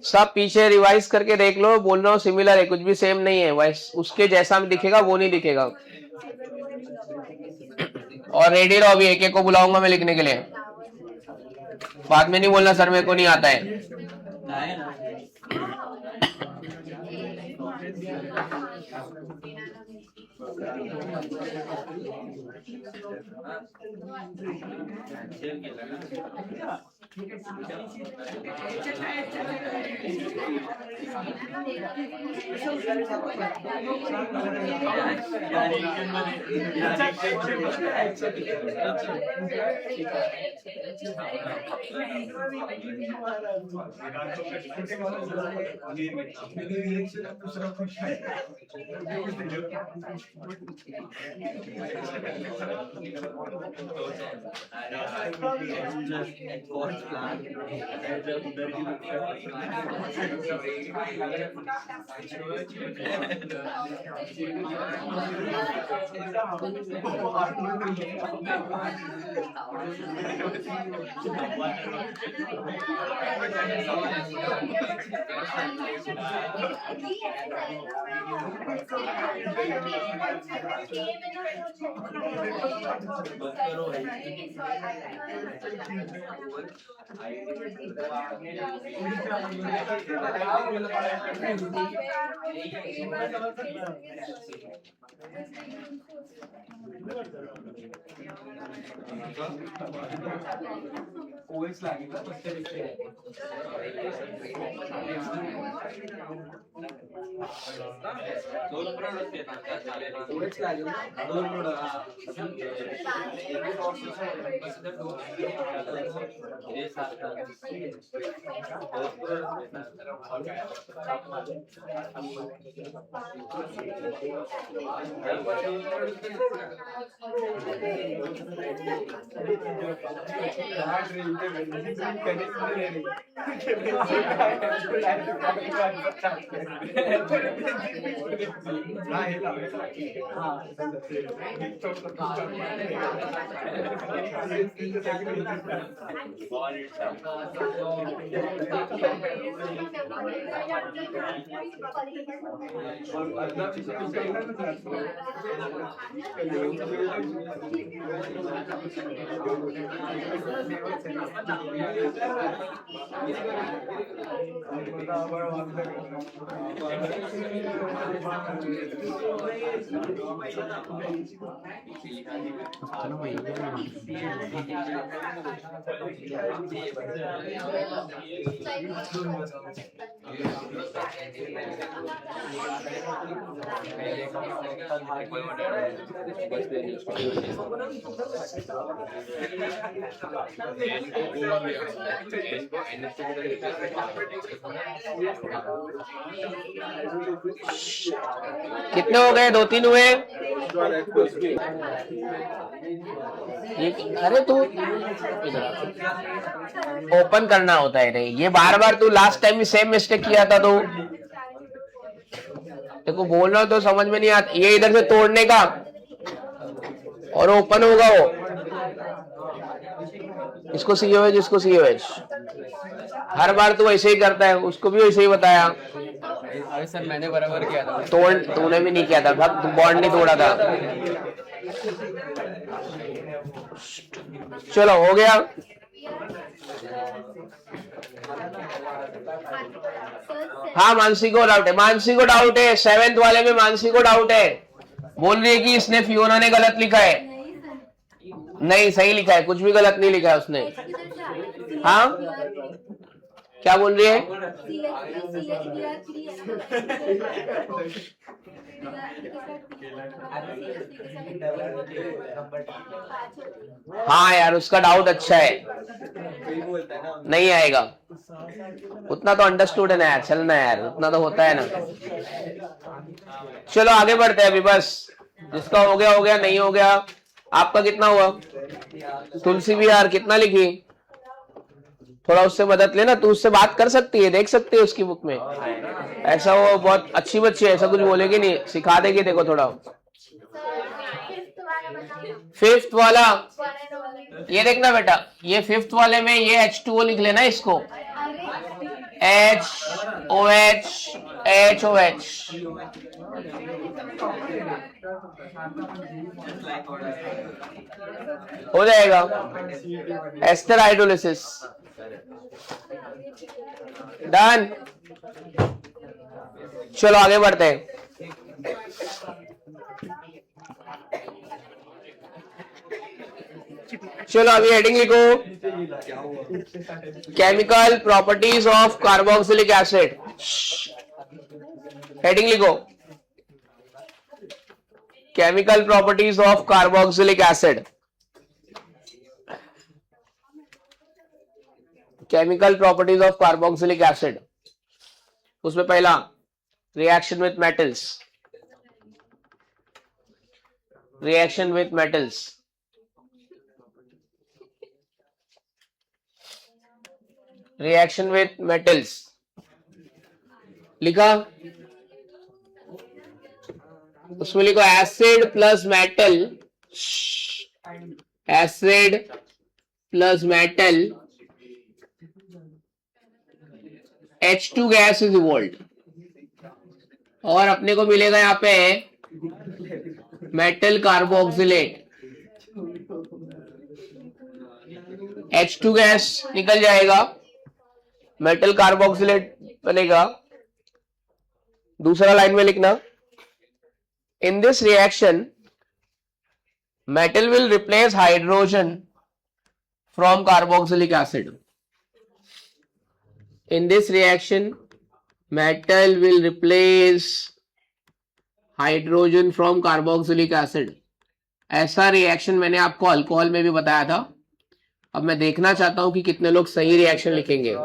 सब पीछे रिवाइज करके देख लो। बोल रहा हूँ सिमिलर है, कुछ भी सेम नहीं है, वैस उसके जैसा में दिखेगा वो नहीं दिखेगा। और रेडी रहो, अभी एक एक को बुलाऊंगा मैं लिखने के लिए। बाद में नहीं बोलना सर मेरे को नहीं आता है। कितने हो गए? 2-3 हुए। अरे तू ओपन करना होता है। नहीं, ये बार बार तू लास्ट टाइम भी सेम मिस्टेक किया था तो देखो बोलना तो समझ में नहीं आता। ये इधर से तोड़ने का और ओपन होगा वो। इसको सीओएच, इसको सीओएच। हर बार तू ऐसे ही करता है, उसको भी वैसे ही बताया। अरे सर मैंने बराबर किया था। तूने भी नहीं किया था, तू बॉन्ड नहीं तोड़ा था। चलो हो गया। हाँ मानसी को डाउट है, मानसी को डाउट है। 7th वाले में मानसी को डाउट है। बोल रही है कि इसने फियोना ने गलत लिखा है। नहीं, सही लिखा है, कुछ भी गलत नहीं लिखा है उसने। हाँ क्या बोल रही है? हाँ यार उसका डाउट अच्छा है। नहीं आएगा उतना तो अंडरस्टूड है ना यार, चलना यार, उतना तो होता है ना। चलो आगे बढ़ते हैं अभी। बस जिसका हो गया हो गया, नहीं हो गया। आपका कितना हुआ? तुलसी भी यार कितना लिखी? थोड़ा उससे मदद लेना, तू उससे बात कर सकती है, देख सकती है उसकी बुक में। ऐसा वो बहुत अच्छी बच्ची है, ऐसा कुछ बोलेगी नहीं, सिखा देगी। देखो थोड़ा 5th वाला, ये देखना बेटा, ये 5th वाले में ये H2O लिख लेना इसको। HOH HOH हो जाएगा। Ester hydrolysis done. चलो आगे बढ़ते हैं। चलो अभी हेडिंग लिखो, chemical properties of carboxylic acid. Heading लिखो, chemical properties of carboxylic acid. Chemical properties of carboxylic acid. उसमें पहला reaction with metals, reaction with metals. Reaction with metals लिखा, उसमें लिखो acid plus metal, acid plus metal, H2 gas is evolved. और अपने को मिलेगा यहाँ पे मेटल कार्बोक्सिलेट। H2 गैस निकल जाएगा, मेटल कार्बोक्सिलेट बनेगा। दूसरा लाइन में लिखना, in this reaction metal will replace hydrogen from carboxylic acid. In this reaction, metal will replace hydrogen from carboxylic acid. ऐसा रिएक्शन मैंने आपको अल्कोहल में भी बताया था। अब मैं देखना चाहता हूं कि कितने लोग सही रिएक्शन लिखेंगे।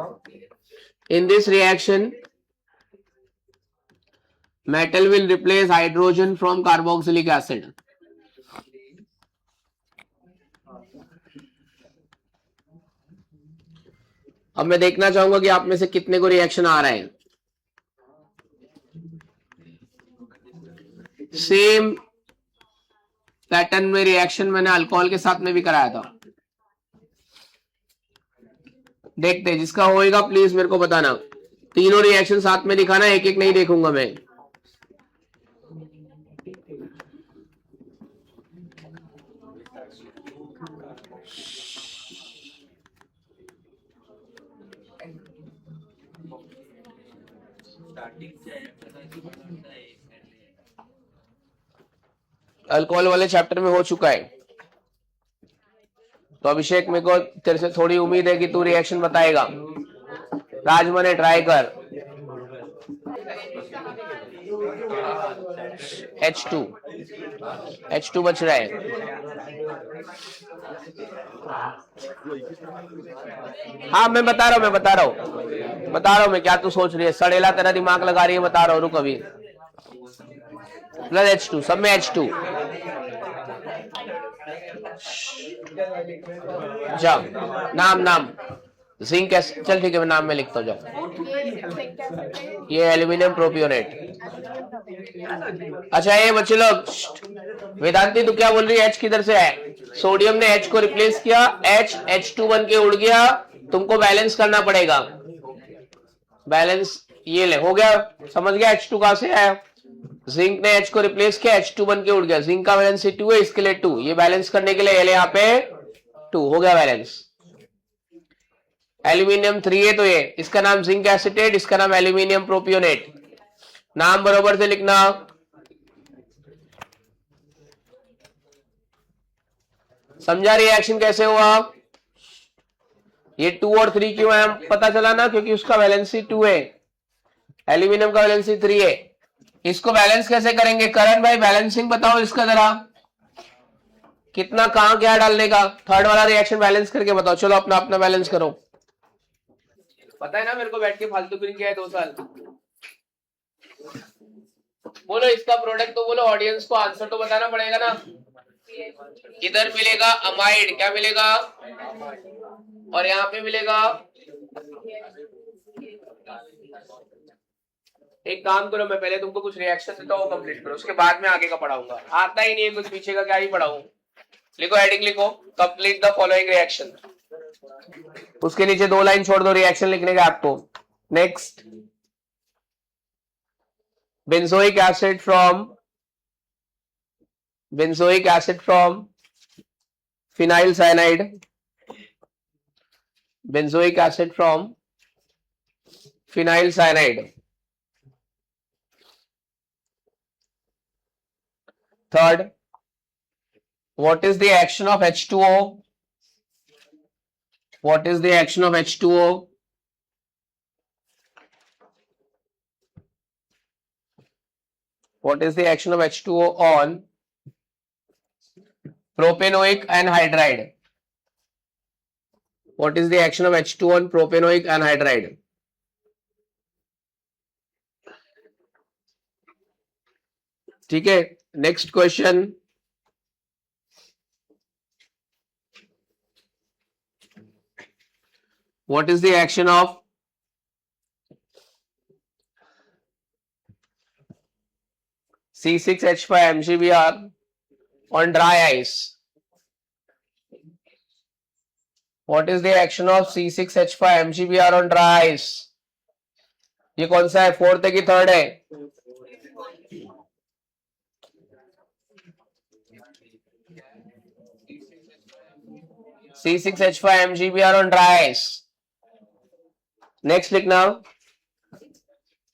In this reaction metal will replace hydrogen from carboxylic acid. अब मैं देखना चाहूंगा कि आप में से कितने को रिएक्शन आ रहा है। सेम पैटर्न में रिएक्शन मैंने अल्कोहल के साथ में भी कराया था। देखते हैं, जिसका होएगा प्लीज मेरे को बताना। तीनों रिएक्शन साथ में दिखाना, एक एक नहीं देखूंगा मैं। अल्कोहल वाले चैप्टर में हो चुका है। तो अभिषेक, मेरे को तेरे से थोड़ी उम्मीद है कि तू रिएक्शन बताएगा। राजमा ने ट्राई कर। H2 बच रहा है। हाँ मैं बता रहा हूँ मैं क्या तू सोच रही है। सड़ेला तेरा दिमाग लगा रही है, बता रहा हूँ, रुक अभी। प्लस H2, सब में H2। जा नाम जिंक एसिड, चल ठीक है मैं नाम में लिखता हूँ। जाओ, ये एल्यूमिनियम प्रोपियोनेट। अच्छा ये बच्चे लोग, वेदांती तू क्या बोल रही है? H किधर से है? सोडियम ने H को रिप्लेस किया, H2 बन के उड़ गया। तुमको बैलेंस करना पड़ेगा। बैलेंस ये ले, हो गया, समझ गया H2 कहां से आया? जिंक ने H को रिप्लेस किया, H2 बन के उड़ गया। जिंक का वैलेंसी 2 है, इसके लिए 2। ये बैलेंस करने के लिए L यहाँ पे 2 हो गया बैलेंस। एल्यूमिनियम 3 है तो ये, इसका नाम जिंक एसिटेट, इसका नाम एल्यूमिनियम प्रोपियोनेट। नाम बरोबर से लिखना। समझा रिएक्शन कैसे हुआ? ये 2 और 3 क्यों है पता चला ना, क्योंकि उसका वैलेंसी 2 है, एल्यूमिनियम का वैलेंसी 3 है। इसको बैलेंस कैसे करेंगे? करण भाई बैलेंसिंग बताओ इसका जरा, कितना कहां क्या डालने का। थर्ड वाला रिएक्शन बैलेंस करके बताओ। चलो अपना अपना बैलेंस करो। पता है ना मेरे को, बैठ के फालतू क्यों किया है 2 साल। बोलो इसका प्रोडक्ट तो बोलो, ऑडियंस को आंसर तो बताना पड़ेगा ना। इधर मिलेगा अमाइड, क्या मिलेगा? और यहाँ पे मिलेगा। एक काम करो, मैं पहले तुमको कुछ रिएक्शन देता हूँ, कंप्लीट करो, उसके बाद में आगे का पढ़ाऊंगा। आता ही नहीं है कुछ, पीछे का क्या ही पढ़ाऊं। लिखो, हेडिंग लिखो, कंप्लीट द फॉलोइंग रिएक्शन। उसके नीचे 2 लाइन छोड़ दो रिएक्शन लिखने का आपको। Next, benzoic acid from phenyl cyanide, benzoic acid from phenyl cyanide. Third, what is the action of H2O? What is the action of H2O? What is the action of H2O on propanoic anhydride? What is the action of H2O on propanoic anhydride? ठीक है, next question. What is the action of C6H5 MgBr on dry ice? What is the action of C6H5 MgBr on dry ice? ये कौन सा है, 4th है कि 3rd है? C6H5 MgBr on dry ice. Next लिखना,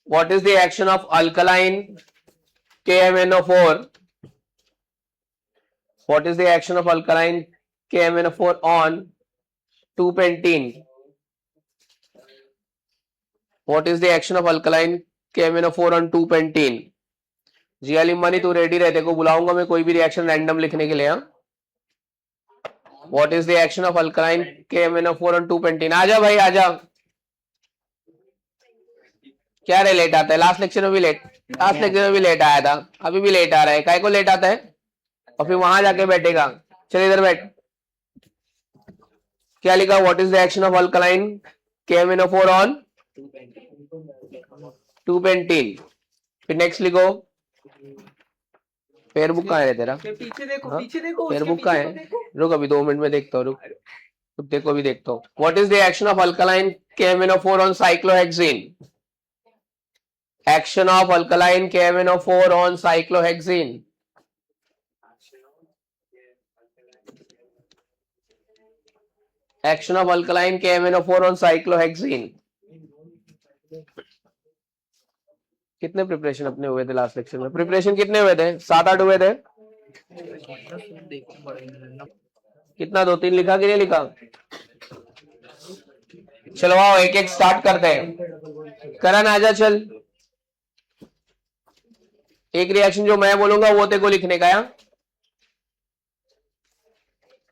what is the action of alkaline KMnO4? What is the action of alkaline KMnO4 on 2-pentene? What is the action of alkaline KMnO4 on 2-pentene? जिया लिम्बानी तू ready रहते को बुलाऊंगा मैं कोई भी reaction random लिखने के लिए। हाँ, what is the action of alkaline KMnO4 on 2-pentene? आजा भाई आजा। क्या रे लेट आता है? लास्ट लेक्चर में भी लेट आया था, अभी भी लेट आ रहा है। काय को लेट आता है? और फिर वहां जाके बैठेगा। चल इधर बैठ। क्या लिखा? What is the action of alkaline KMnO4 on 2-pentene? फिर नेक्स्ट लिखो। फेयर बुक कहाँ है तेरा? पीछे देखो, हाँ? पीछे देखो, फेयर उसके बुक कहाँ पीछे है? तो देखो। रुक अभी 2 मिनट में देखता हूँ। रुक तुम देखो, अभी देखता हूँ। What is the action of alkaline KMnO4 on cyclohexene? Action of alkaline KMnO4 on cyclohexene. Action of alkaline KMnO4 on cyclohexene. कितने प्रिपरेशन अपने हुए थे लास्ट लेक्चर में? प्रिपरेशन कितने हुए थे? 7-8 हुए थे। कितना? 2-3 लिखा कि नहीं लिखा? चलो आओ एक एक स्टार्ट करते हैं। करण आजा चल। एक रिएक्शन जो मैं बोलूंगा वो तेरे को लिखने का है।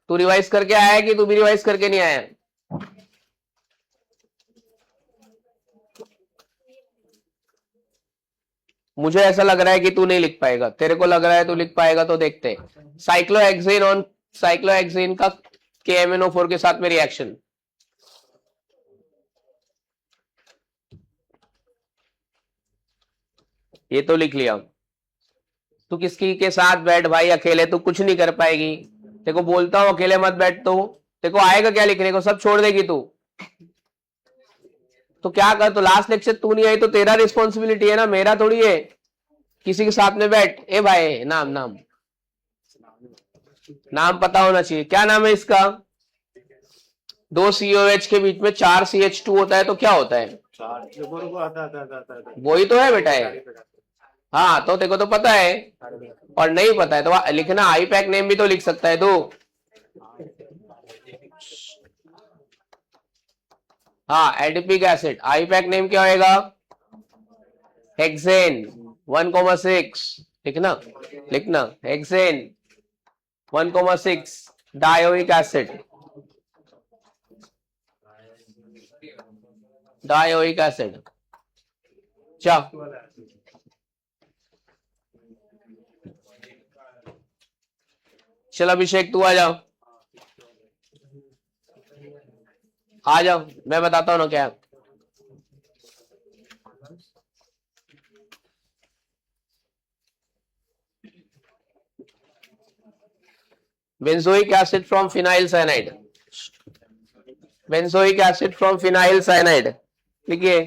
तू रिवाइज करके आया है कि तू भी रिवाइज करके नहीं आया? मुझे ऐसा लग रहा है कि तू नहीं लिख पाएगा। तेरे को लग रहा है तू लिख पाएगा तो देखते हैं। साइक्लोहेक्सेन ऑन साइक्लोहेक्सेन का KMnO4 के साथ में रिएक्शन। ये तो लिख लिया। तू किसकी के साथ बैठ भाई, अकेले तू कुछ नहीं कर पाएगी। तेरे को बोलता हूं अकेले मत बैठ। तो तेरे को आएगा क्या लिखने को? सब छोड़ देगी तू। तो क्या कर? तो लास्ट लेक्चर तू नहीं आई तो तेरा रिस्पॉन्सिबिलिटी है ना, मेरा थोड़ी है। किसी के साथ में बैठ। ए भाई नाम नाम नाम पता होना चाहिए। क्या नाम है इसका? 2 COH के बीच में 4 CH2 होता है तो क्या होता है? वही तो है बेटा है। हाँ तो तेरे को तो पता है। और नहीं पता है तो लिखना। आईपैक नेम भी तो लिख सकता है तू। हाँ एडिपिक एसिड। आईपैक नेम क्या होएगा? हेक्सेन 1,6। लिखना लिखना। Hexane 1,6 dioic acid. Dioic acid. चल अभिषेक तू आ जाओ। आ जाओ मैं बताता हूँ ना क्या। Benzoic acid from phenyl cyanide. Benzoic acid from phenyl cyanide लिखिए।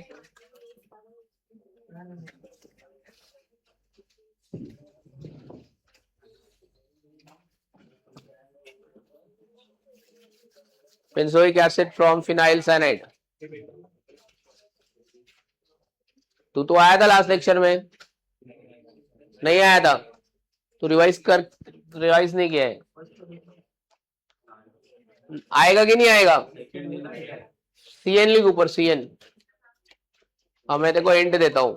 Benzoic acid from phenyl cyanide. तू तो आया था लास्ट लेक्चर में? नहीं आया था तो रिवाइज कर। रिवाइज नहीं किया है। आएगा कि नहीं आएगा? CN लिख ऊपर CN। हाँ मैं तेरे को हिंट देता हूं।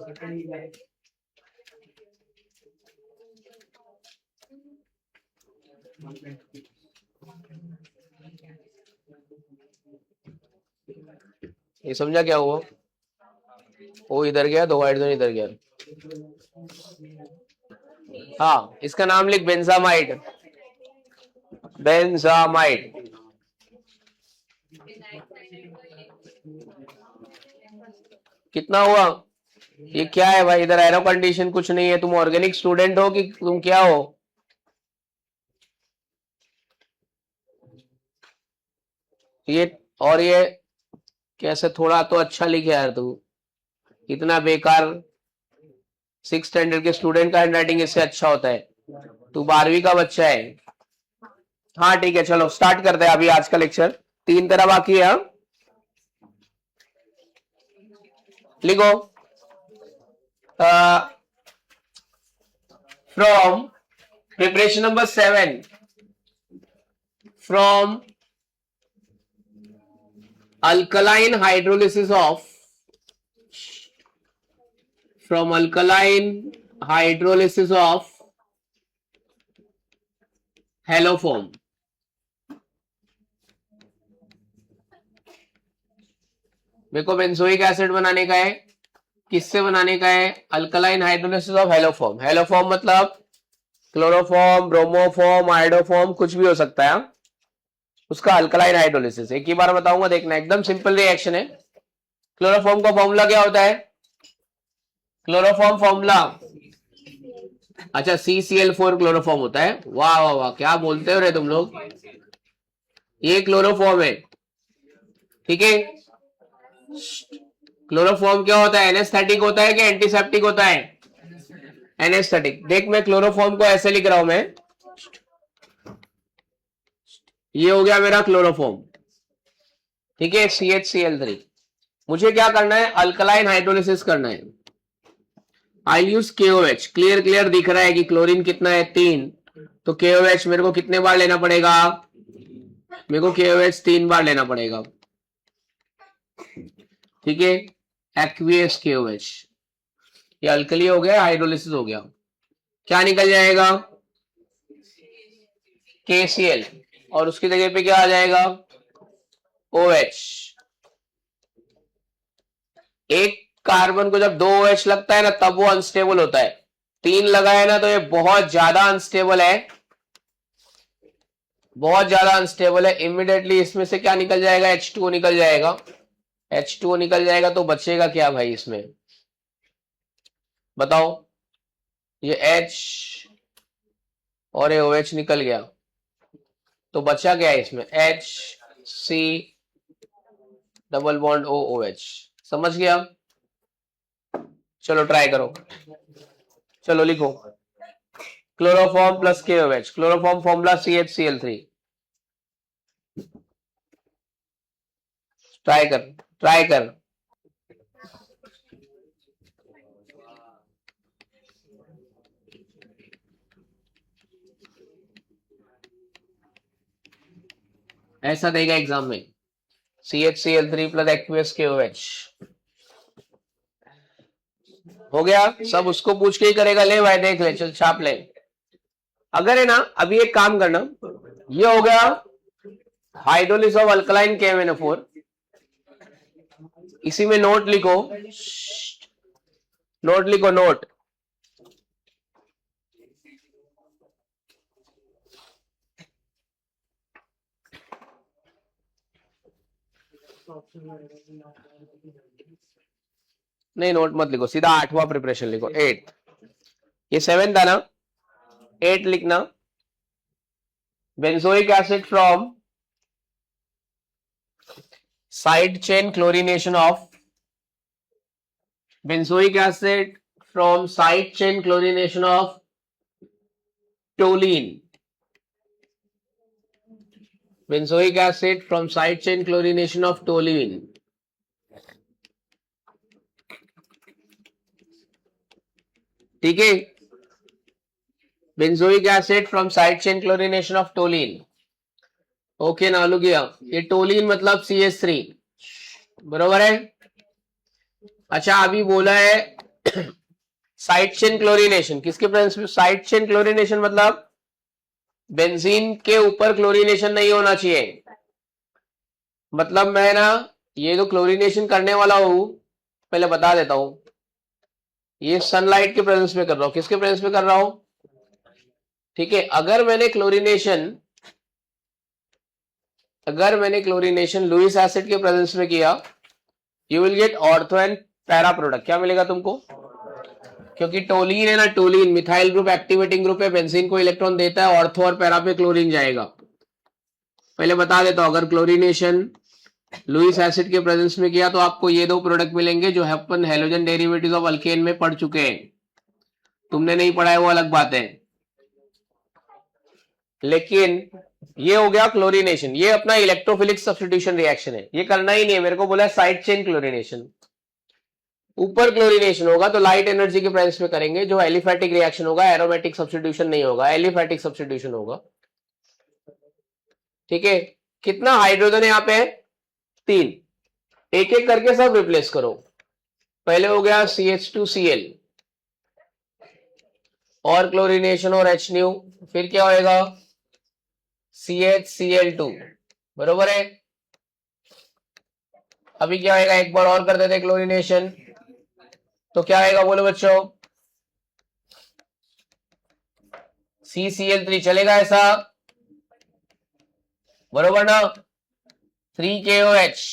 ये समझा क्या हुआ? वो इधर गया, 2 हाइड्रोजन इधर गया। हाँ इसका नाम लिख बेंजामाइड। बेंजामाइड। कितना हुआ? ये क्या है भाई? इधर एरो कंडीशन कुछ नहीं है। तुम ऑर्गेनिक स्टूडेंट हो कि तुम क्या हो? ये और ये कैसे? थोड़ा तो अच्छा लिखे यार तू। इतना बेकार 6th स्टैंडर्ड के स्टूडेंट का हैंडराइटिंग इससे अच्छा होता है। तू 12वीं का बच्चा है। हाँ ठीक है चलो स्टार्ट करते हैं अभी आज का लेक्चर। 3 तरह बाकी है। लिखो from preparation number 7 from alkaline hydrolysis of from alkaline hydrolysis of haloform. मेरे को बेंजोइक एसिड बनाने का है, किससे बनाने का है? Alkaline hydrolysis of haloform. Haloform मतलब क्लोरोफॉर्म, ब्रोमोफॉर्म, आयोडोफॉर्म, कुछ भी हो सकता है, उसका अल्कलाइन हाइड्रोलिसिस। एक ही बार बताऊंगा, देखना, एकदम सिंपल रिएक्शन है। क्लोरोफॉर्म का फॉर्मूला क्या होता है? क्लोरोफॉर्म फॉर्मूला, अच्छा CCl4 क्लोरोफॉर्म होता है। वाह वाह वाह, क्या बोलते हो रे तुम लोग। ये क्लोरोफॉर्म है, ठीक है। क्लोरोफॉर्म क्या होता है? एनेस्थेटिक होता है कि एंटीसेप्टिक होता है? एनेस्थेटिक। देख, मैं क्लोरोफॉर्म को ऐसे लिख रहा हूं, मैं, ये हो गया मेरा क्लोरोफॉर्म, ठीक है, CHCl3। मुझे क्या करना है? अल्कलाइन हाइड्रोलिसिस करना है। आई यूज KOH। क्लियर क्लियर दिख रहा है कि क्लोरीन कितना है? 3। तो KOH मेरे को कितने बार लेना पड़ेगा? मेरे को KOH 3 बार लेना पड़ेगा, ठीक है। एक्वियस KOH, ये अल्कली हो गया, हाइड्रोलिसिस हो गया। क्या निकल जाएगा? KCl, और उसकी जगह पे क्या आ जाएगा? OH। एक कार्बन को जब 2 OH लगता है ना, तब वो अनस्टेबल होता है। 3 लगा है ना, तो ये बहुत ज्यादा अनस्टेबल है, बहुत ज्यादा अनस्टेबल है। इमिडिएटली इसमें से क्या निकल जाएगा? H2O निकल जाएगा। H2O निकल जाएगा तो बचेगा क्या भाई इसमें? बताओ। ये H और ये OH निकल गया, तो बचा क्या है इसमें? HC double bond OOH। समझ गया? चलो ट्राई करो, चलो लिखो। Chloroform plus KOH, chloroform formula CHCl3। Try कर, ट्राई कर। ऐसा देगा एग्जाम में, CHCl3 प्लस एक्वियस KOH। हो गया सब, उसको पूछ के ही करेगा। ले भाई देख ले, चल छाप ले। अगर है ना, अभी एक काम करना, ये हो गया हाइड्रोलिसिस ऑफ अल्कलाइन KMnO4। इसी में नोट लिखो, नोट लिखो, नोट। नहीं नोट मत लिखो, सीधा 8वां प्रिपरेशन लिखो, 8। ये 7 था ना, 8 लिखना। Benzoic acid from side chain chlorination of, benzoic acid from side chain chlorination of toluene, benzoic acid from side chain chlorination of toluene। ठीक है, benzoic acid from side chain chlorination of toluene। Okay ना look गया, ये toluene मतलब CH3, बरोबर है। अच्छा अभी बोला है साइड चेन क्लोरीनेशन, किसके प्रेजेंस में? साइड चेन क्लोरीनेशन मतलब बेंजीन के ऊपर क्लोरीनेशन नहीं होना चाहिए। मतलब मैं ना, ये जो क्लोरीनेशन करने वाला हूं, पहले बता देता हूं, ये सनलाइट के प्रेजेंस में कर रहा हूं। किसके प्रेजेंस में कर रहा हूं? ठीक है, अगर मैंने क्लोरीनेशन लुईस एसिड के प्रेजेंस में किया, you will get ortho and para product. क्या मिलेगा तुमको? क्योंकि टोलिन है ना, toluene methyl group activating group है, बेंजीन को इलेक्ट्रॉन देता है, ऑर्थो और पैरा पे क्लोरीन जाएगा। पहले बता देता हूं, अगर क्लोरीनेशन लुईस एसिड के प्रेजेंस में किया तो आपको ये 2 प्रोडक्ट मिलेंगे जो अपन हेलोजन डेरिवेटिव्स ऑफ अल्केन में पढ़ चुके हैं। तुमने नहीं पढ़ा है वो अलग बात है, लेकिन ये हो गया क्लोरीनेशन। ये अपना इलेक्ट्रोफिलिक सब्स्टिट्यूशन रिएक्शन है, ये करना ही नहीं है। मेरे को बोला साइड चेन क्लोरीनेशन, ऊपर क्लोरीनेशन होगा तो लाइट एनर्जी के प्रेजेंस में करेंगे, जो एलिफैटिक रिएक्शन होगा, एरोमेटिक सब्स्टिट्यूशन नहीं होगा, एलिफैटिक सब्स्टिट्यूशन होगा। ठीक है, कितना हाइड्रोजन है यहाँ पे? 3। एक एक करके सब रिप्लेस करो। पहले हो गया CH2Cl और क्लोरीनेशन और HNu, फिर क्या होएगा CHCl2, बरोबर है। अभी क्या होएगा, एक बार और कर देते क्लोरीनेशन, तो क्या आएगा बोलो बच्चों, CCl3 चलेगा ऐसा, बरोबर ना। 3KOH,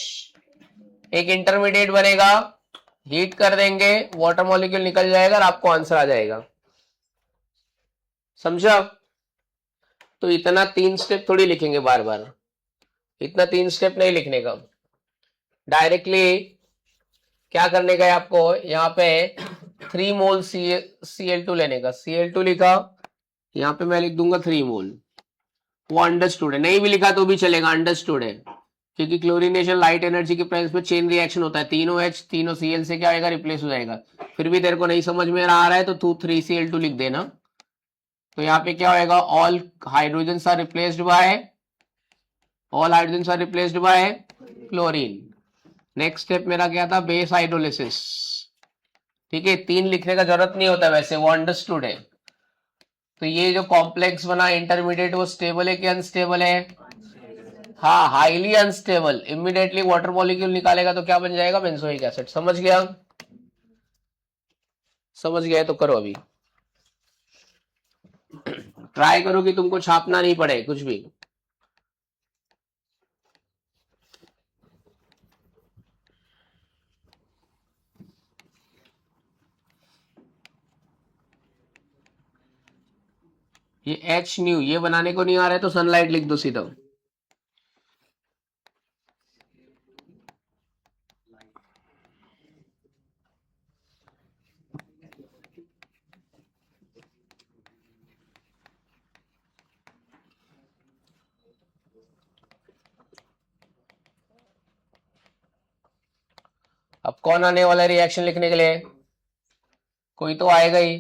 एक इंटरमीडिएट बनेगा, हीट कर देंगे, वाटर मॉलिक्यूल निकल जाएगा और आपको आंसर आ जाएगा, समझा। तो इतना 3 स्टेप थोड़ी लिखेंगे बार बार, इतना 3 स्टेप नहीं लिखने का, डायरेक्टली क्या करने का है आपको, यहाँ पे 3 मोल Cl2 लेने का, Cl2 लिखा, यहाँ पे मैं लिख दूंगा 3 मोल, वो अंडरस्टूड है, नहीं भी लिखा तो भी चलेगा, अंडरस्टूड है, क्योंकि क्लोरीनेशन लाइट एनर्जी के प्रेजेंस में चेन रिएक्शन होता है, तीनों H तीनों Cl से क्या आएगा, रिप्लेस हो जाएगा। फिर भी तेरे को नहीं समझ में आ रहा है तो तू 3Cl2 लिख देना। तो यहाँ पे क्या होएगा, all hydrogen are replaced by chlorine. Next step मेरा क्या था, बेस हाइड्रोलिसिस, ठीक है, 3 लिखने का जरूरत नहीं होता वैसे, वो अंडरस्टूड है। तो ये जो कॉम्प्लेक्स बना इंटरमीडिएट, वो स्टेबल है कि अनस्टेबल है, हाँ highly unstable, immediately water molecule निकालेगा तो क्या बन जाएगा, बेंजोइक एसिड। समझ गया, समझ गया तो करो, अभी ट्राई करो कि तुमको छापना नहीं पड़े कुछ भी। ये HNu ये बनाने को नहीं आ रहा है तो सनलाइट लिख दो सीधा। अब कौन आने वाला है रिएक्शन लिखने के लिए, कोई तो आएगा ही।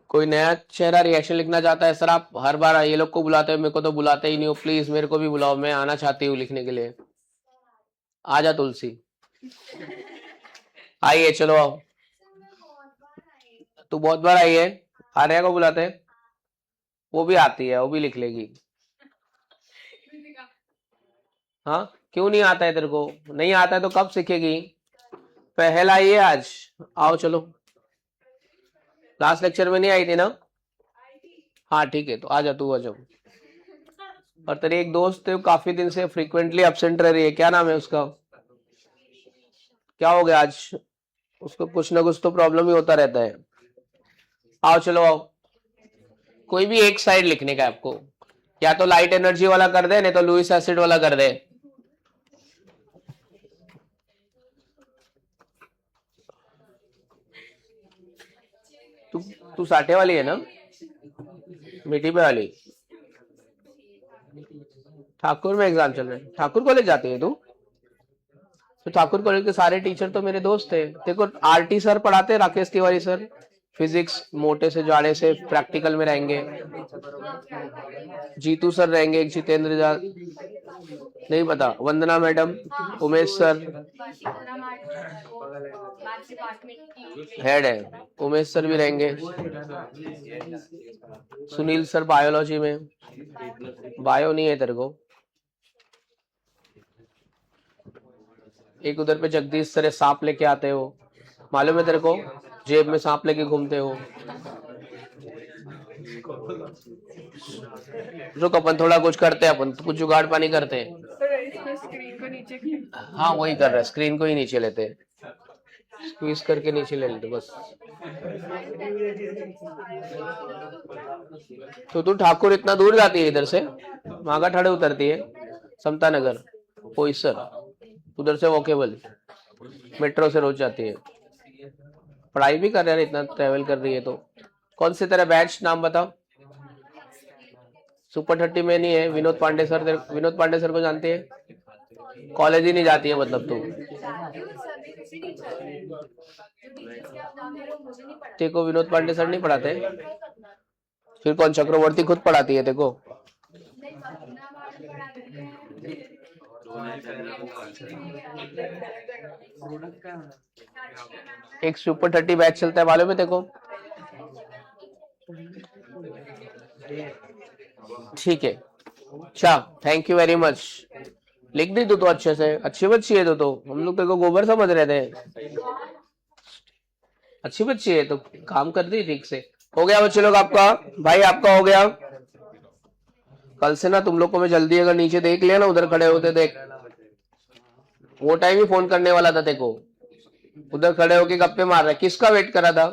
कोई नया चेहरा रिएक्शन लिखना चाहता है, सर आप हर बार ये लोग को बुलाते हो, मेरे को तो बुलाते ही नहीं हो, प्लीज मेरे को भी बुलाओ, मैं आना चाहती हूँ लिखने के लिए। आजा तुलसी, आइए चलो आओ, तू बहुत बार आई है, आर्या को बुलाते हैं, वो भी आती है, वो भी लिख लेगी। हाँ क्यों नहीं आता है तेरे को, नहीं आता है तो कब सीखेगी, पहला ये आज, आओ चलो। लास्ट लेक्चर में नहीं आई थी ना, हाँ ठीक है, तो आ जा तू, आ जाओ। और तेरी एक दोस्त है काफी दिन से फ्रीक्वेंटली एब्सेंट रह रही है, क्या नाम है उसका, क्या हो गया आज, उसको कुछ ना कुछ तो प्रॉब्लम ही होता रहता है। आओ चलो आओ, कोई भी एक साइड लिखने का है आपको, या तो लाइट एनर्जी वाला कर दे, नहीं तो लुईस एसिड वाला कर दे। तू साठे वाली है ना, मीठी पे वाली, ठाकुर में एग्जाम चल रहे हैं, ठाकुर कॉलेज जाती है तू, तो ठाकुर कॉलेज के सारे टीचर तो मेरे दोस्त थे। देखो RT सर पढ़ाते, राकेश तिवारी सर, फिजिक्स मोटे से जाड़े से प्रैक्टिकल में रहेंगे, जीतू सर रहेंगे, एक जितेंद्र जा, नहीं पता, वंदना मैडम, उमेश सर हेड है, उमेश सर भी रहेंगे, सुनील सर बायोलॉजी में, बायो नहीं है तेरे को, एक उधर पे जगदीश सर सांप लेके आते हो, मालूम है तेरे को, जेब में सांप लेके घूमते हो। रुक अपन थोड़ा कुछ करते हैं, अपन कुछ जुगाड़ पानी करते हैं। स्क्रीन को नीचे, हाँ वही कर रहा है, स्क्रीन को ही नीचे लेते, स्क्वीज करके नीचे ले लेते बस। तो तू ठाकुर इतना दूर जाती है इधर से, मांगा ठाड़े उतरती है, समता नगर पोईसर, उधर से वॉकेबल मेट्रो से रोज जाती है, पढ़ाई भी कर रहे हैं, इतना ट्रेवल कर रही है तो। कौन से तेरा बैच नाम बताओ, सुपर 30 में नहीं है, विनोद पांडे सर, विनोद पांडे सर को जानती है, कॉलेज ही नहीं जाती है मतलब तू, तेरे को विनोद पांडे सर नहीं पढ़ाते? फिर कौन? चक्रवर्ती खुद पढ़ाती है तेरे को? एक सुपर 30 बैच चलता है मालूम है तेरे को? ठीक है, अच्छा, थैंक यू वेरी मच। लिख दी तो अच्छे से, अच्छी बच्ची है तो हम लोग तेरे को गोबर समझ रहे थे। अच्छी बच्ची है तो काम कर दी ठीक से। हो गया बच्चे लोग आपका? भाई आपका हो गया? कल से ना तुम लोग को मैं जल्दी अगर नीचे देख लिया ना उधर खड़े होते देख, वो टाइम ही फोन करने वाला था तेरे को। उधर खड़े होके गप्पे मार रहे, किसका वेट करा था?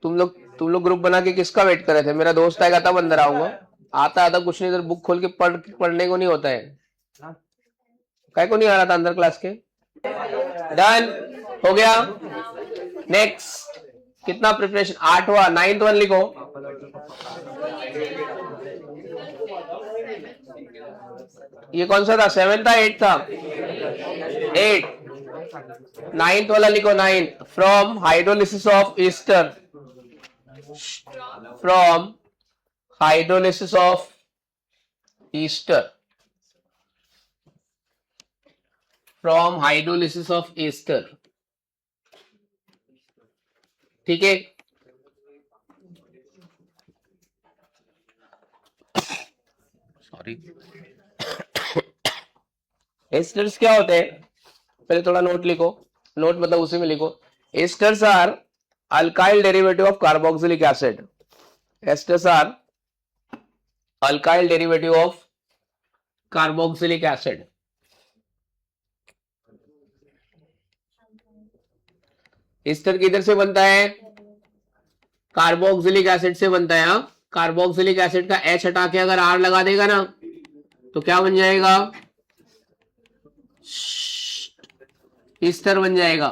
तुम लोग ग्रुप बना के किसका वेट कर रहे थे? मेरा दोस्त आएगा तब अंदर आऊंगा। आता कुछ नहीं, इधर बुक खोल के पढ़ने को नहीं होता है। काय को नहीं आ रहा था अंदर क्लास के? डन, हो गया। नेक्स्ट, कितना प्रिपरेशन? 8वां, 9th वन लिखो। ये कौन सा था? 7 था 8 था? 8। 9th वाला लिखो। 9 from hydrolysis of Easter, from hydrolysis of Easter, from hydrolysis of Easter. ठीक है, सॉरी। एस्टर्स क्या होते हैं? पहले थोड़ा नोट लिखो। नोट मतलब उसी में लिखो। Esters are alkyl derivative of carboxylic acid. Esters are alkyl derivative of carboxylic acid. Ester किधर से बनता है? कार्बोक्सिलिक एसिड से बनता है। कार्बोक्सिलिक एसिड का H हटा के अगर R लगा देगा ना तो क्या बन जाएगा? ईस्टर बन जाएगा।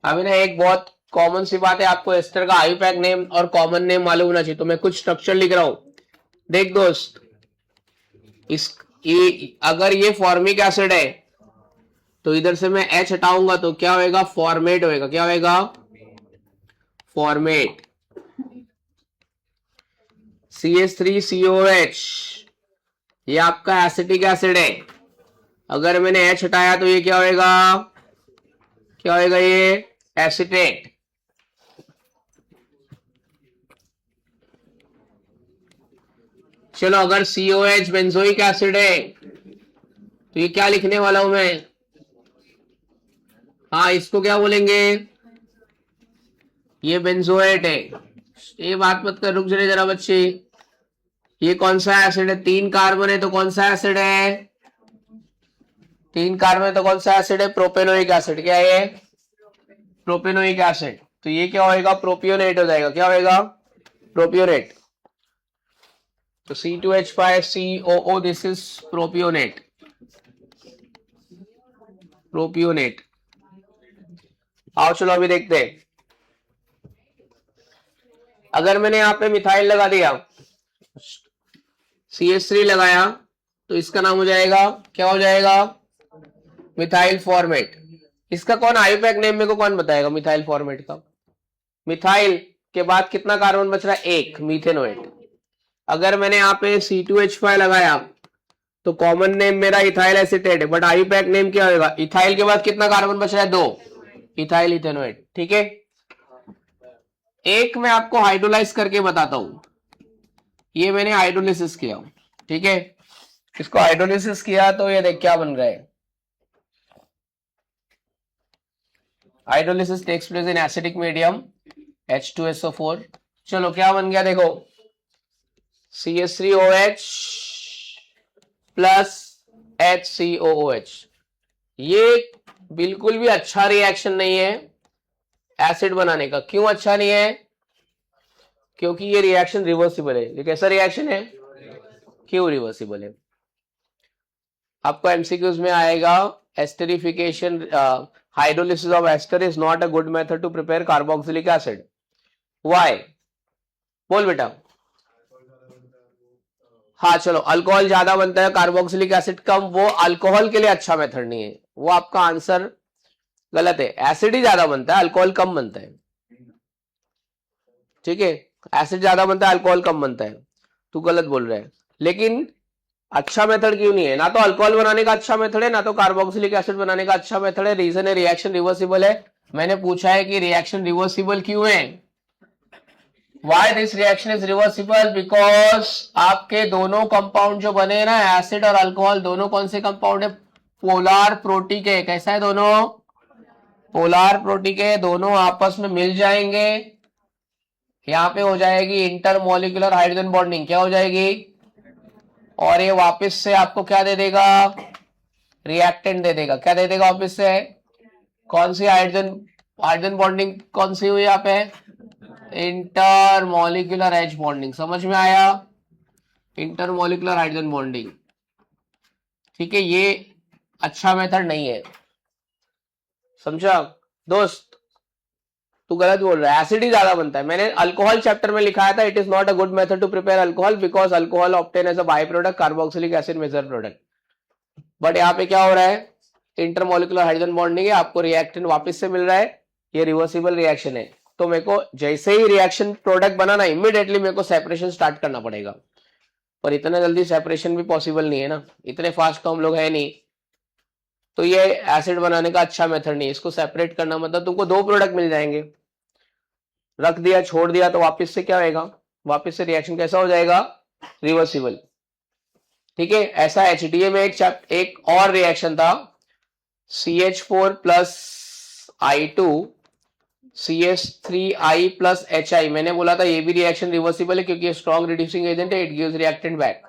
अभी ना एक बहुत कॉमन सी बात है, आपको एस्टर का आईयूपैक नेम और कॉमन नेम मालूम होना चाहिए। तो मैं कुछ स्ट्रक्चर लिख रहा हूं, देख दोस्त। अगर ये फॉर्मिक एसिड है तो इधर से मैं H हटाऊंगा तो क्या होएगा? फॉर्मेट होएगा। क्या होएगा? फॉर्मेट। CH3COH ये आपका एसिटिक एसिड है। अगर मैंने H हटाया तो ये क्या होएगा? क्या होएगा? ये एसिटेट। चलो, अगर COH बेंजोइक एसिड है तो ये क्या लिखने वाला हूं मैं? हाँ, इसको क्या बोलेंगे? ये बेंजोएट है। ये बात मत कर, रुक जरे जरा बच्चे। ये कौन सा एसिड है? 3 कार्बन है तो कौन सा एसिड है? 3 कार्बन है तो कौन सा एसिड है? Propanoic acid. क्या है? Propanoic acid. तो ये क्या होएगा? प्रोपियोनेट हो जाएगा। क्या होएगा? प्रोपियोनेट। तो C2H5COO, this is propionate. Propionate. आओ चलो अभी देखते हैं। अगर मैंने यहां पे मिथाइल लगा दिया, CH3 लगाया, तो इसका नाम हो जाएगा, क्या हो जाएगा? Methyl formate. इसका कौन आईयूपैक नेम मेरे को कौन बताएगा? मिथाइल फॉर्मेट का। मिथाइल के बाद कितना कार्बन बच रहा है? 1, मीथेनोएट। अगर मैंने यहाँ पे C2H5 लगाया तो कॉमन नेम मेरा इथाइल एसिटेट है, बट आईयूपैक नेम क्या होगा? इथाइल के बाद कितना कार्बन बच रहा है? 2, इथाइल इथेनोएट। ठीक है, एक मैं आपको हाइड्रोलाइज करके बताता हूं। ये मैंने हाइड्रोलिसिस किया, ठीक है, इसको हाइड्रोलिसिस किया तो ये देख क्या बन रहा है। Hydrolysis takes place in acidic medium, H2SO4। चलो क्या बन गया देखो, CH3OH प्लस HCOOH। ये बिल्कुल भी अच्छा रिएक्शन नहीं है एसिड बनाने का। क्यों अच्छा नहीं है? क्योंकि ये रिएक्शन रिवर्सिबल है। ये कैसा रिएक्शन है? क्यों रिवर्सिबल है? आपको एमसीक्यूज में आएगा, esterification, hydrolysis of ester is not a good method to prepare carboxylic acid. Why? बोल बेटा। हाँ चलो, अल्कोहल ज्यादा बनता है, कार्बोक्सिलिक एसिड कम, वो अल्कोहल के लिए अच्छा मेथड नहीं है। वो आपका आंसर गलत है, एसिड ही ज्यादा बनता है, अल्कोहल कम बनता है। ठीक है, एसिड ज्यादा बनता है, अल्कोहल कम बनता है। तू गलत बोल रहा है। लेकिन अच्छा मेथड क्यों नहीं है? ना तो अल्कोहल बनाने का अच्छा मेथड है, ना तो कार्बोक्सिलिक एसिड बनाने का अच्छा मेथड है। रीजन है रिएक्शन रिवर्सिबल है। मैंने पूछा है कि रिएक्शन रिवर्सिबल क्यों है? Why this reaction is reversible? Because आपके दोनों कंपाउंड जो बने हैं ना, एसिड और अल्कोहल, दोनों कौन से कंपाउंड है? पोलार प्रोटिक है। कैसा है दोनों? पोलार प्रोटिक है। दोनों आपस में मिल जाएंगे, यहां पे हो जाएगी इंटरमोलिकुलर हाइड्रोजन बॉन्डिंग। क्या हो जाएगी? और ये वापस से आपको क्या दे देगा? रिएक्टेंट दे देगा। क्या दे देगा वापस से? कौन सी हाइड्रोजन हाइड्रोजन बॉन्डिंग कौन सी हुई यहाँ पे? Intermolecular H bonding. समझ में आया? Intermolecular hydrogen bonding. ठीक है, ये अच्छा मेथड नहीं है। समझा दोस्त? तू गलत बोल रहा है, एसिड ही ज्यादा बनता है। मैंने अल्कोहल चैप्टर में लिखाया था, it is not a good method to prepare alcohol because alcohol obtain as a by product, carboxylic acid major product. But यहाँ पे क्या हो रहा है? इंटरमोलिकुलर हाइड्रोजन बॉन्डिंग है, आपको रिएक्टेंट वापस से मिल रहा है, ये रिवर्सिबल रिएक्शन है। तो मेरे को जैसे ही रिएक्शन प्रोडक्ट बनाना, इमीडिएटली मेरे को सेपरेशन स्टार्ट करना पड़ेगा। पर इतना जल्दी सेपरेशन भी पॉसिबल नहीं है ना, इतने फास्ट तो हम लोग है नहीं। तो ये एसिड बनाने का अच्छा मेथड नहीं है। इसको सेपरेट करना मतलब तुमको दो प्रोडक्ट मिल जाएंगे, रख दिया छोड़ दिया तो वापस से क्या होगा? वापस से रिएक्शन कैसा हो जाएगा? रिवर्सिबल। ठीक है, ऐसा HDA में एक और रिएक्शन था, CH4 plus I2 CH3I plus HI। मैंने बोला था ये भी रिएक्शन रिवर्सिबल है क्योंकि स्ट्रॉन्ग रिड्यूसिंग एजेंट है, इट गिव्स रिएक्टेंट बैक।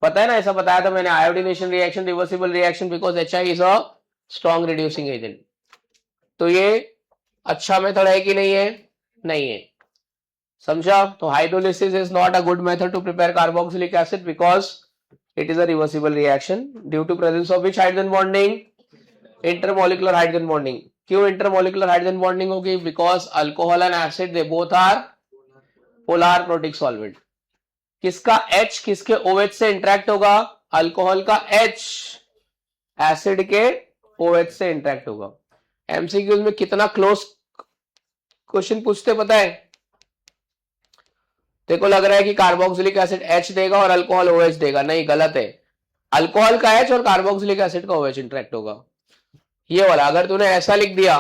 पता है ना, ऐसा बताया था मैंने, iodination reaction reversible reaction because HI is a strong reducing agent. तो ये अच्छा मेथड है कि नहीं है? नहीं है। समझा? तो hydrolysis is not a good method to prepare carboxylic acid because it is a reversible reaction due to presence of which hydrogen bonding? Intermolecular hydrogen bonding। क्यों intermolecular hydrogen bonding होगी? Because alcohol and acid they both are polar protic solvent। किसका H किसके OH से interact होगा? Alcohol का H acid के OH से interact होगा। MCQs में कितना क्लोज क्वेश्चन पूछते पता है? देखो लग रहा है कि कार्बोक्सिलिक एसिड H देगा और अल्कोहल OH देगा, नहीं गलत है। अल्कोहल का H और कार्बोक्सिलिक एसिड का OH इंटरेक्ट होगा, ये वाला। अगर तूने ऐसा लिख दिया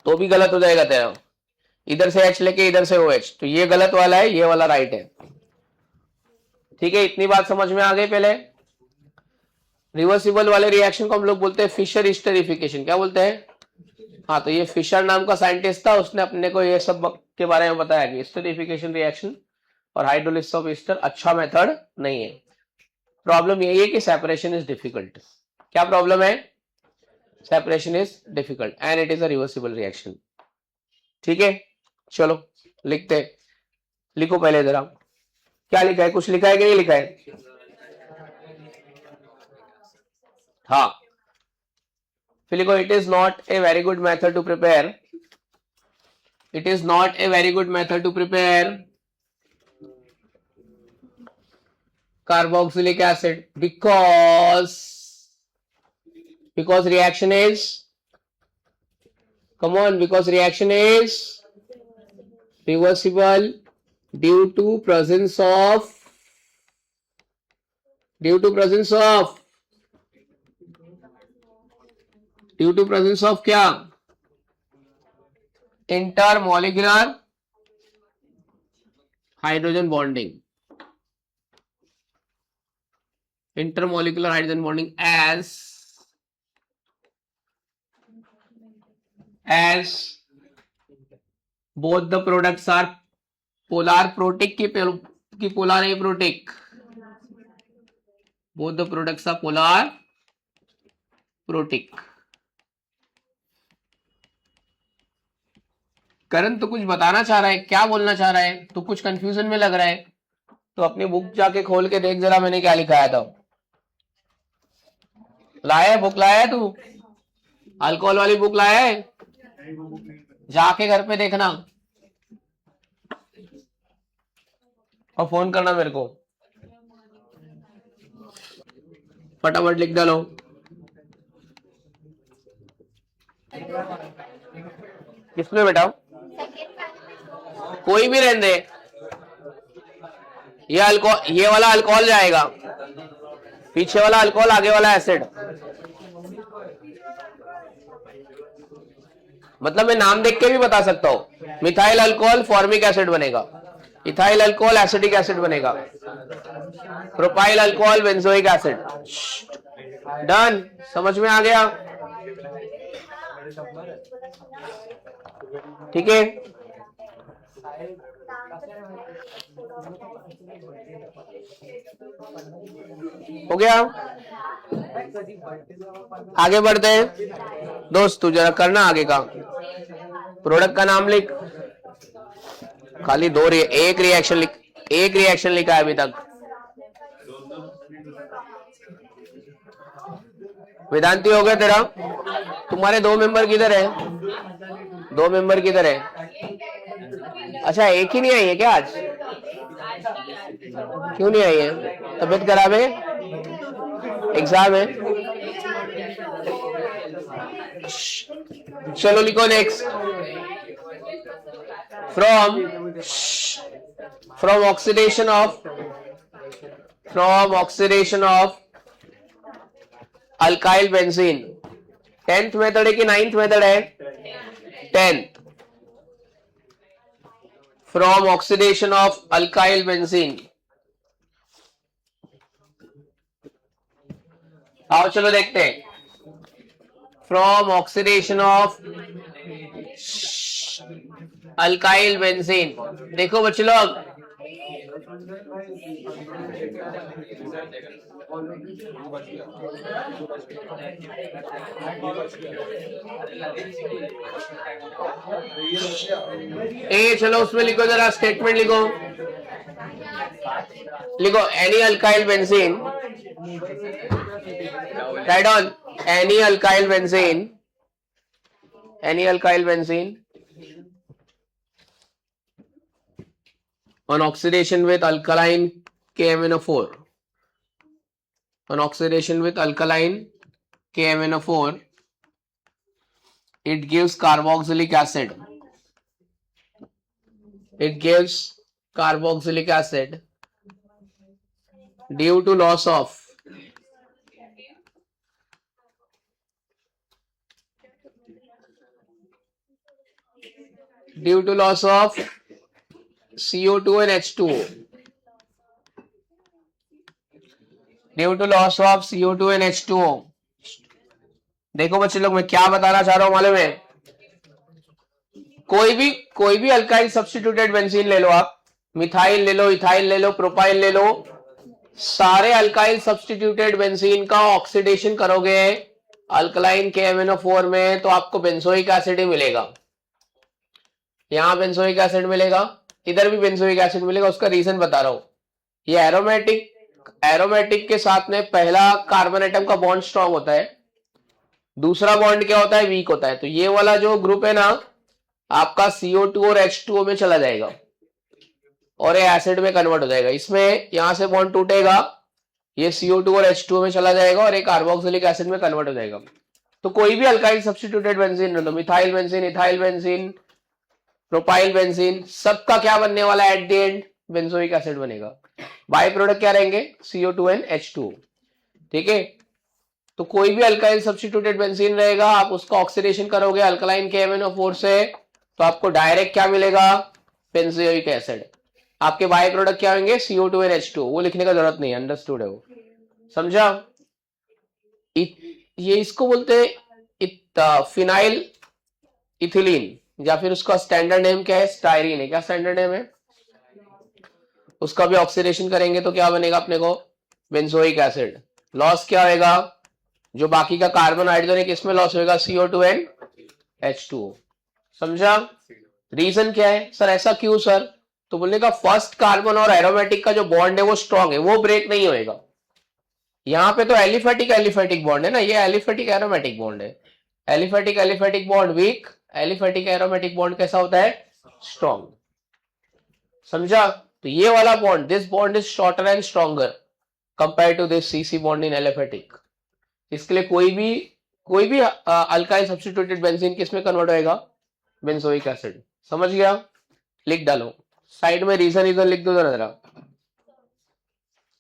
तो भी गलत हो जाएगा तेरा, इधर से H लेके इधर से OH, तो ये गलत वाला है, ये वाला राइट है। ठीक है, इतनी बात समझ में आ गई। पहले रिवर्सिबल वाले रिएक्शन को हम लोग बोलते हैं फिशर एस्टरिफिकेशन। क्या बोलते हैं? हाँ, तो ये फिशर नाम का साइंटिस्ट था, उसने अपने को ये सब के बारे में बताया कि एस्टरिफिकेशन रिएक्शन और हाइड्रोलिसिस ऑफ ईस्टर अच्छा मेथड नहीं है। प्रॉब्लम यही है कि सेपरेशन इज डिफिकल्ट। क्या प्रॉब्लम है? Separation is difficult and it is a reversible reaction. ठीक है, चलो लिखते, लिखो पहले जरा क्या लिखा है, कुछ लिखा है कि नहीं लिखा है? हाँ, फिर लिखो it is not a very good method to prepare, it is not a very good method to prepare carboxylic acid because reaction is, come on, because reaction is reversible due to presence of क्या? Intermolecular hydrogen bonding. Intermolecular hydrogen bonding as both the products are polar protic की polar aprotic, both the products are polar protic। करण तो कुछ बताना चाह रहा है, क्या बोलना चाह रहा है? तो कुछ कंफ्यूजन में लग रहा है, तो अपनी बुक जाके खोल के देख जरा मैंने क्या लिखाया था। लाया है बुक? लाया है तू? अल्कोहल वाली बुक लाया है? जाके घर पे देखना और फोन करना मेरे को, फटाफट लिख डालो। किसमें बेटा? कोई भी रहने दे, ये अल्कोहल, ये वाला अल्कोहल जाएगा, पीछे वाला अल्कोहल, आगे वाला एसिड। मतलब मैं नाम देख के भी बता सकता हूं, मिथाइल अल्कोहल फॉर्मिक एसिड बनेगा, इथाइल अल्कोहल एसिडिक एसिड बनेगा, propyl alcohol benzoic acid. Done, समझ में आ गया? ठीक है, हो गया। आगे बढ़ते हैं दोस्त, तू जरा करना आगे का। प्रोडक्ट का नाम लिख, खाली एक रिएक्शन लिख, एक रिएक्शन लिखा है अभी तक। वेदांति हो गया तेरा? तुम्हारे 2 मेंबर किधर है? 2 मेंबर किधर है? अच्छा, एक ही नहीं आई है क्या आज? क्यों नहीं आई है? तबीयत खराब है? एग्जाम है? चलो लिखो next. From oxidation of alkyl benzene, 10th method है कि 9th मेथड है? 10th। From oxidation of alkyl benzene, आओ चलो देखते हैं। From oxidation of alkyl benzene, देखो बच्चे लोग, चलो उसमें लिखो, जरा स्टेटमेंट लिखो, लिखो any alkyl benzene, right on, any alkyl benzene on oxidation with alkaline KMnO4, on oxidation with alkaline KMnO4, it gives carboxylic acid, due to loss of CO2 and H2O, due to loss of CO2 and H2O। देखो बच्चे लोग, मैं क्या बताना चाह रहा हूं मालूम है? कोई भी अल्काइल सब्स्टिट्यूटेड बेंजीन ले लो आप, मिथाइल ले लो, इथाइल ले लो, प्रोपाइल ले लो, सारे अल्काइल सब्स्टिट्यूटेड बेंजीन का ऑक्सीडेशन करोगे अल्कलाइन KMnO4 में तो आपको बेंजोइक एसिड ही मिलेगा। यहां बेंजोइक एसिड मिलेगा, इधर भी बेंजोइक एसिड मिलेगा। उसका रीजन बता रहा हूं, ये एरोमेटिक के साथ में पहला कार्बन एटम का बॉन्ड स्ट्रांग होता है, दूसरा बॉन्ड क्या होता है? वीक होता है। तो ये वाला जो ग्रुप है ना आपका CO2 और H2O में चला जाएगा और ये एसिड में कन्वर्ट हो जाएगा। इसमें यहां से बॉन्ड टूटेगा, ये CO2 और H2O में चला जाएगा और एक कार्बोक्सिलिक एसिड में कन्वर्ट हो जाएगा। तो कोई भी अल्काइल सब्स्टिट्यूटेड बेंजीन ले लो, methyl benzene, ethyl benzene, propyl benzene, सबका क्या बनने वाला है? At the end benzoic acid बनेगा। बाय प्रोडक्ट क्या रहेंगे? CO2 and H2O। ठीक है, तो कोई भी अल्काइल सब्स्टिट्यूटेड बेंजीन रहेगा, आप उसका ऑक्सीडेशन करोगे अल्कलाइन KMnO4 से तो आपको डायरेक्ट क्या मिलेगा? Benzoic acid. आपके बाय प्रोडक्ट क्या होंगे? CO2 and H2O। वो लिखने का जरूरत नहीं, अंडरस्टूड है वो, समझा? ये इसको बोलते हैं फिनाइल इथिलीन, या फिर उसका स्टैंडर्ड नेम क्या है? स्टायरीन है। क्या स्टैंडर्ड नेम है उसका? भी ऑक्सीडेशन करेंगे तो क्या बनेगा अपने को? Benzoic acid. लॉस क्या होगा? जो बाकी का कार्बन हाइड्रोजन है किसमें लॉस होगा? CO2 and H2O। समझा? रीजन क्या है सर, ऐसा क्यों सर? तो बोलने का फर्स्ट कार्बन और एरोमेटिक का जो बॉन्ड है वो स्ट्रॉन्ग है, वो ब्रेक नहीं होएगा। यहाँ पे तो एलिफेटिक बॉन्ड है ना, ये एलिफेटिक एरोमेटिक बॉन्ड है। Aliphatic bond weak, aliphatic aromatic bond कैसा होता है? स्ट्रॉन्ग। समझा? तो ये वाला bond, this bond is shorter and stronger compare to this CC bond in aliphatic. इसके लिए कोई भी अल्काइल सब्स्टिट्यूटेड बेंजीन किस में कन्वर्ट होएगा? Benzoic acid. समझ गया? लिख डालो साइड में, रीजन लिख दो जरा।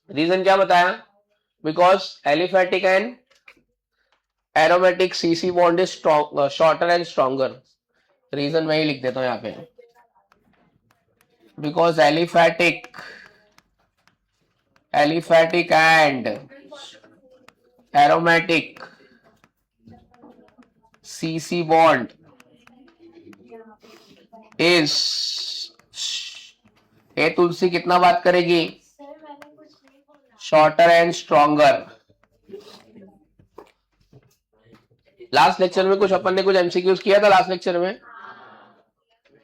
रीजन क्या बताया? Because aliphatic and aromatic CC bond is shorter and stronger. Reason मैं ही लिख देता हूं यहाँ पे, because aliphatic and aromatic CC bond is, ए तुलसी कितना बात करेगी? Shorter and stronger. Last lecture में कुछ अपन ने कुछ एमसीक्यूज किया था, लास्ट लेक्चर में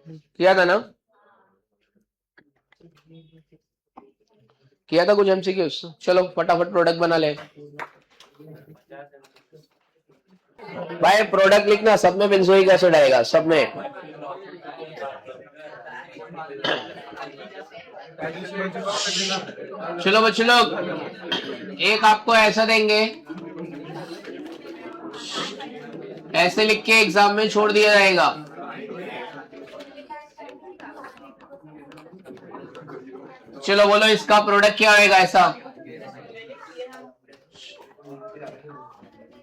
किया था ना? किया था कुछ एमसीक्यूज? चलो फटाफट प्रोडक्ट बना ले भाई। प्रोडक्ट लिखना, सब में बेंजोइक एसिड आएगा, सब में। चलो बच्चों लोग, एक आपको ऐसा देंगे, ऐसे लिख के एग्जाम में छोड़ दिया जाएगा। चलो बोलो इसका प्रोडक्ट क्या होएगा? ऐसा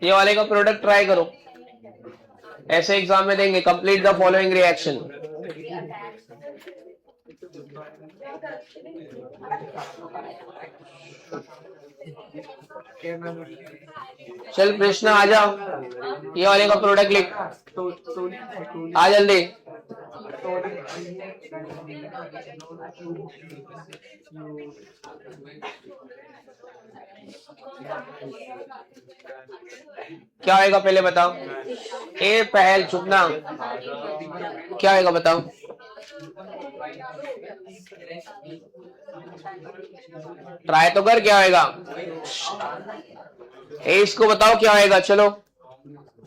ये वाले का प्रोडक्ट ट्राई करो, ऐसे एग्जाम में देंगे। Complete the following reaction. चल कृष्ण आ जाओ, ये वाले का प्रोडक्ट लिख, आ जल्दी। क्या होएगा पहले बताओ? ए पहल चुपना, क्या होएगा बताओ? ट्राई तो कर, क्या होएगा? ए इसको बताओ क्या होएगा? चलो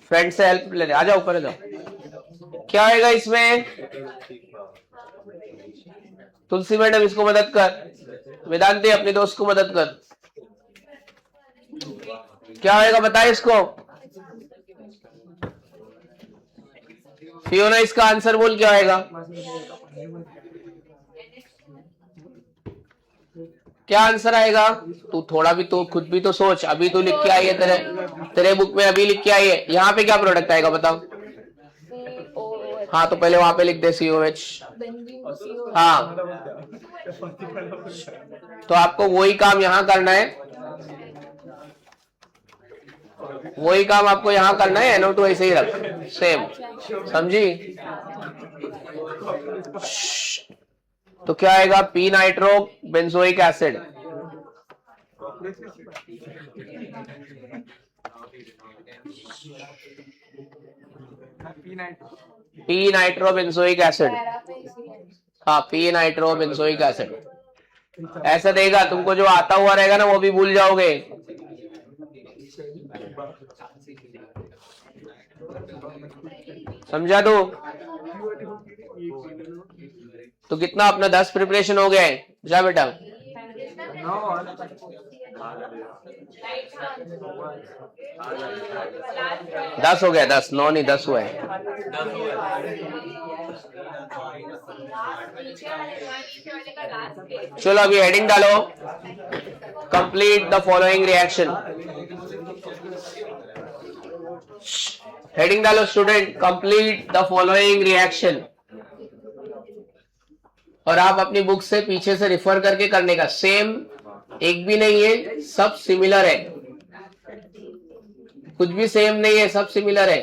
फ्रेंड से हेल्प ले, आ जाओ ऊपर, आ जाओ। क्या होएगा इसमें? तुलसी मैडम इसको मदद कर, वेदांती अपने दोस्त को मदद कर। क्या होएगा बताए इसको? फियोना इसका आंसर बोल, क्या होएगा? क्या आंसर आएगा? तू थोड़ा भी तो खुद भी तो सोच, अभी तो लिख के आई है, तेरे बुक में अभी लिख के आई है। यहाँ पे क्या प्रोडक्ट आएगा बताओ? हाँ तो पहले वहां पे लिख दे COH। हाँ तो आपको वही काम यहाँ करना है, वही काम आपको यहाँ करना है। NO2 ऐसे ही रख, सेम, समझी? तो क्या आएगा? P nitro benzoic acid. P nitro benzoic acid. हाँ पी नाइट्रो बेंजोइक एसिड ऐसा देगा। तुमको जो आता हुआ रहेगा ना वो भी भूल जाओगे। समझा? तो कितना अपना 10 प्रिपरेशन हो गए? जा बेटा, 10 हो गया, 10, 9 नहीं 10 हुआ है। चलो अभी हेडिंग डालो, complete the following reaction. Heading डालो student, complete the following reaction. और आप अपनी बुक से पीछे से रिफर करके करने का। सेम एक भी नहीं है, सब सिमिलर है, कुछ भी सेम नहीं है, सब सिमिलर है।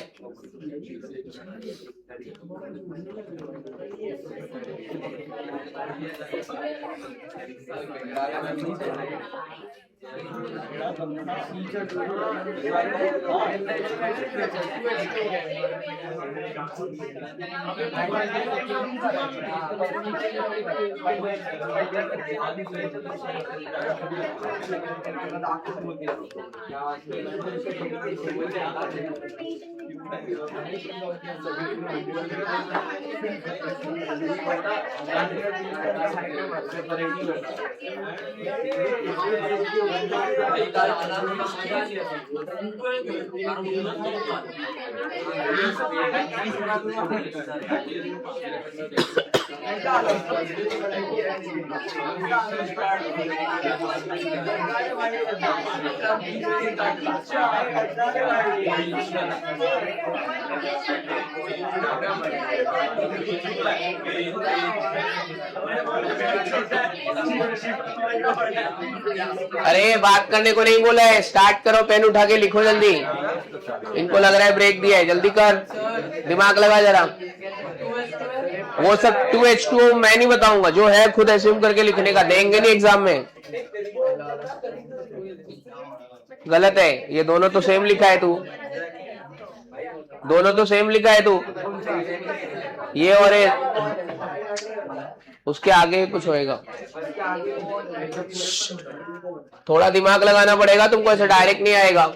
अरे बात करने को नहीं बोला है, स्टार्ट करो, पेन उठा के लिखो जल्दी। इनको लग रहा है ब्रेक दिया है, जल्दी कर, दिमाग लगा जरा। वो सब 2H2O मैं नहीं बताऊंगा, जो है खुद एज्यूम करके लिखने का, देंगे नहीं एग्जाम में। गलत है, ये दोनों तो सेम लिखा है तू, दोनों तो सेम लिखा है तू, ये और ये, उसके आगे कुछ होएगा। थोड़ा दिमाग लगाना पड़ेगा तुमको, ऐसे डायरेक्ट नहीं आएगा।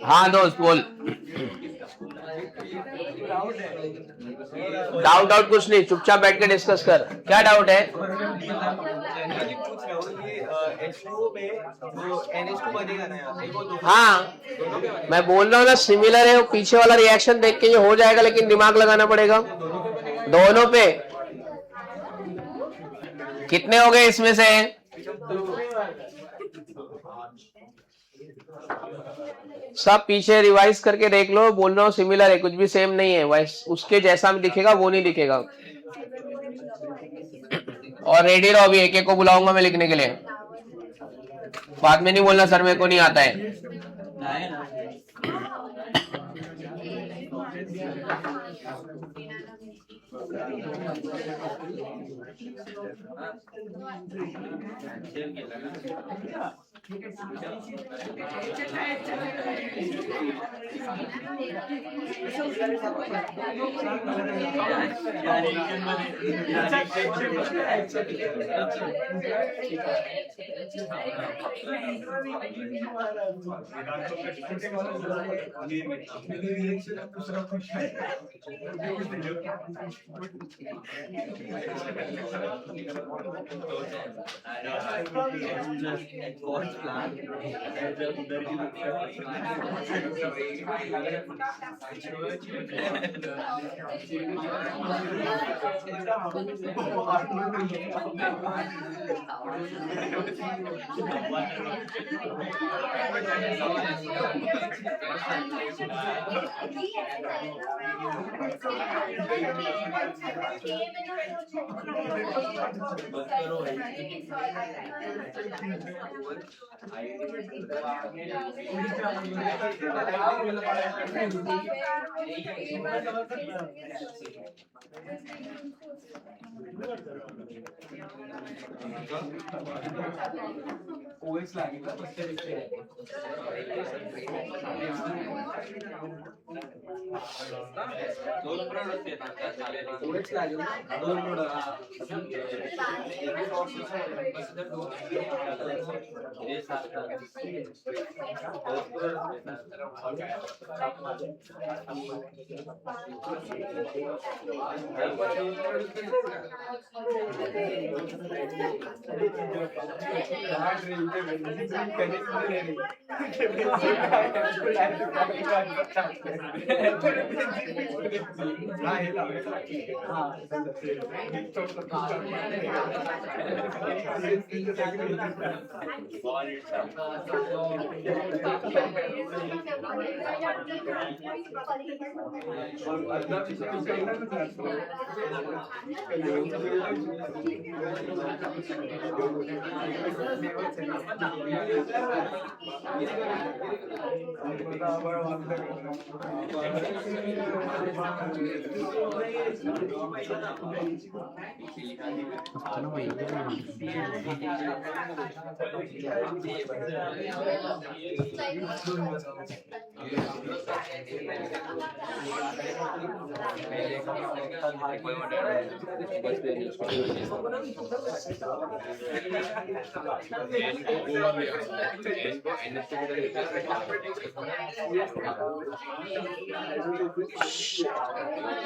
हाँ दोस्त बोल। डाउट कुछ नहीं, चुपचाप बैठ के डिस्कस कर, क्या डाउट है? हाँ मैं बोल रहा हूँ ना, सिमिलर है, वो पीछे वाला रिएक्शन देख के ये हो जाएगा, लेकिन दिमाग लगाना पड़ेगा दोनों पे। कितने हो गए इसमें से? सब पीछे रिवाइज करके देख लो, बोल रहा हूँ सिमिलर है, कुछ भी सेम नहीं है, वैस उसके जैसा भी दिखेगा वो नहीं दिखेगा। और रेडी रहो, अभी एक एक को बुलाऊंगा मैं लिखने के लिए, बाद में नहीं बोलना सर मेरे को नहीं आता है।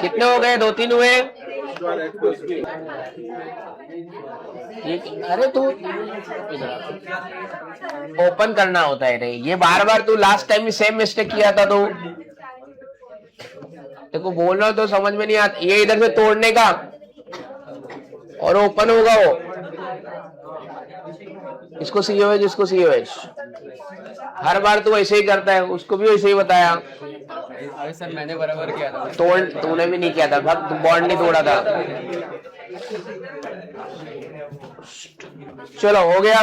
कितने हो गए? 2-3 हुए। अरे तू ओपन करना होता है रे, ये बार बार तू लास्ट टाइम भी सेम मिस्टेक किया था तो देखो बोल रहा हूं तो समझ में नहीं आता। ये इधर से तोड़ने का और ओपन होगा वो, इसको सीओएच, इसको सीओएच। हर बार तू ऐसे ही करता है, उसको भी वैसे ही बताया। अरे सर मैंने बराबर किया था। तूने भी नहीं किया था, बॉन्ड नहीं तोड़ा था। चलो हो गया।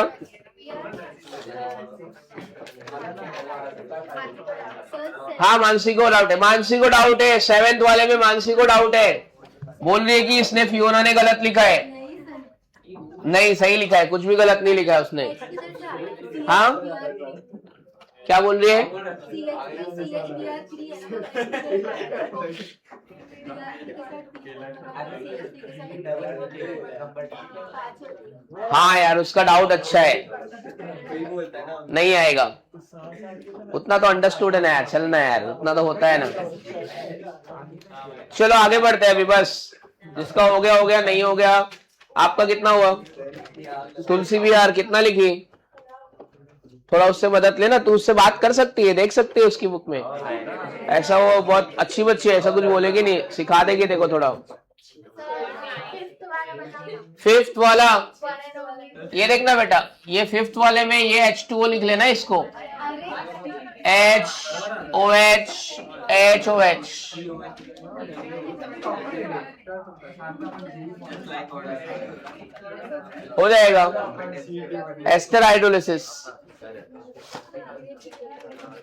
हाँ मानसी को डाउट है, मानसी को डाउट है। 7th वाले में मानसी को डाउट है, बोल रही है कि इसने फियोना ने गलत लिखा है। नहीं सही लिखा है, कुछ भी गलत नहीं लिखा है उसने। हाँ क्या बोल रही है? हाँ यार उसका डाउट अच्छा है, नहीं आएगा उतना तो अंडरस्टूड है ना यार, चलना यार उतना तो होता है ना। चलो आगे बढ़ते हैं अभी, बस जिसका हो गया हो गया, नहीं हो गया। आपका कितना हुआ? तुलसी भी यार कितना लिखी? थोड़ा उससे मदद लेना, तू उससे बात कर सकती है, देख सकती है उसकी बुक में। ऐसा वो बहुत अच्छी बच्ची है, ऐसा कुछ बोलेगी नहीं, सिखा देगी। देखो थोड़ा 5th वाला, ये देखना बेटा, ये 5th वाले में ये H2O लिख लेना इसको, HOH HOH हो जाएगा। Ester hydrolysis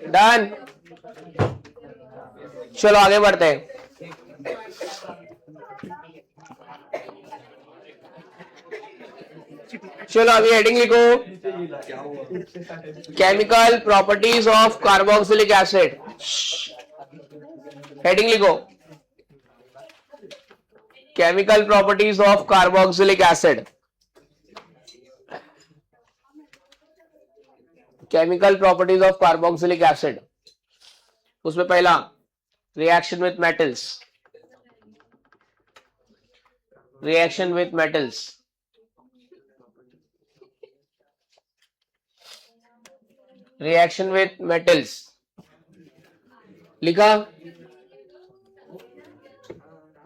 done. चलो आगे बढ़ते हैं। चलो अभी हेडिंग लिखो, chemical properties of carboxylic acid. Heading लिखो, chemical properties of carboxylic acid. Chemical properties of carboxylic acid, उसमें पहला reaction with metals, reaction with metals. Reaction with metals लिखा,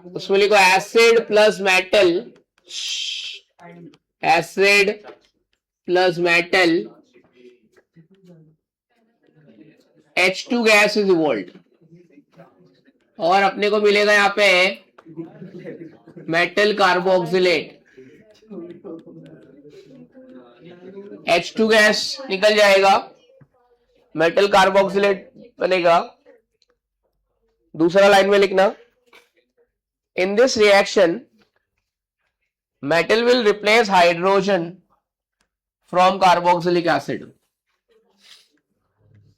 उसमें लिखो acid plus metal, acid plus metal, H2 gas is evolved. और अपने को मिलेगा यहाँ पे मेटल कार्बोक्सिलेट, H2 गैस निकल जाएगा, मेटल कार्बोक्सिलेट बनेगा। दूसरा लाइन में लिखना, in this reaction metal will replace hydrogen from carboxylic acid.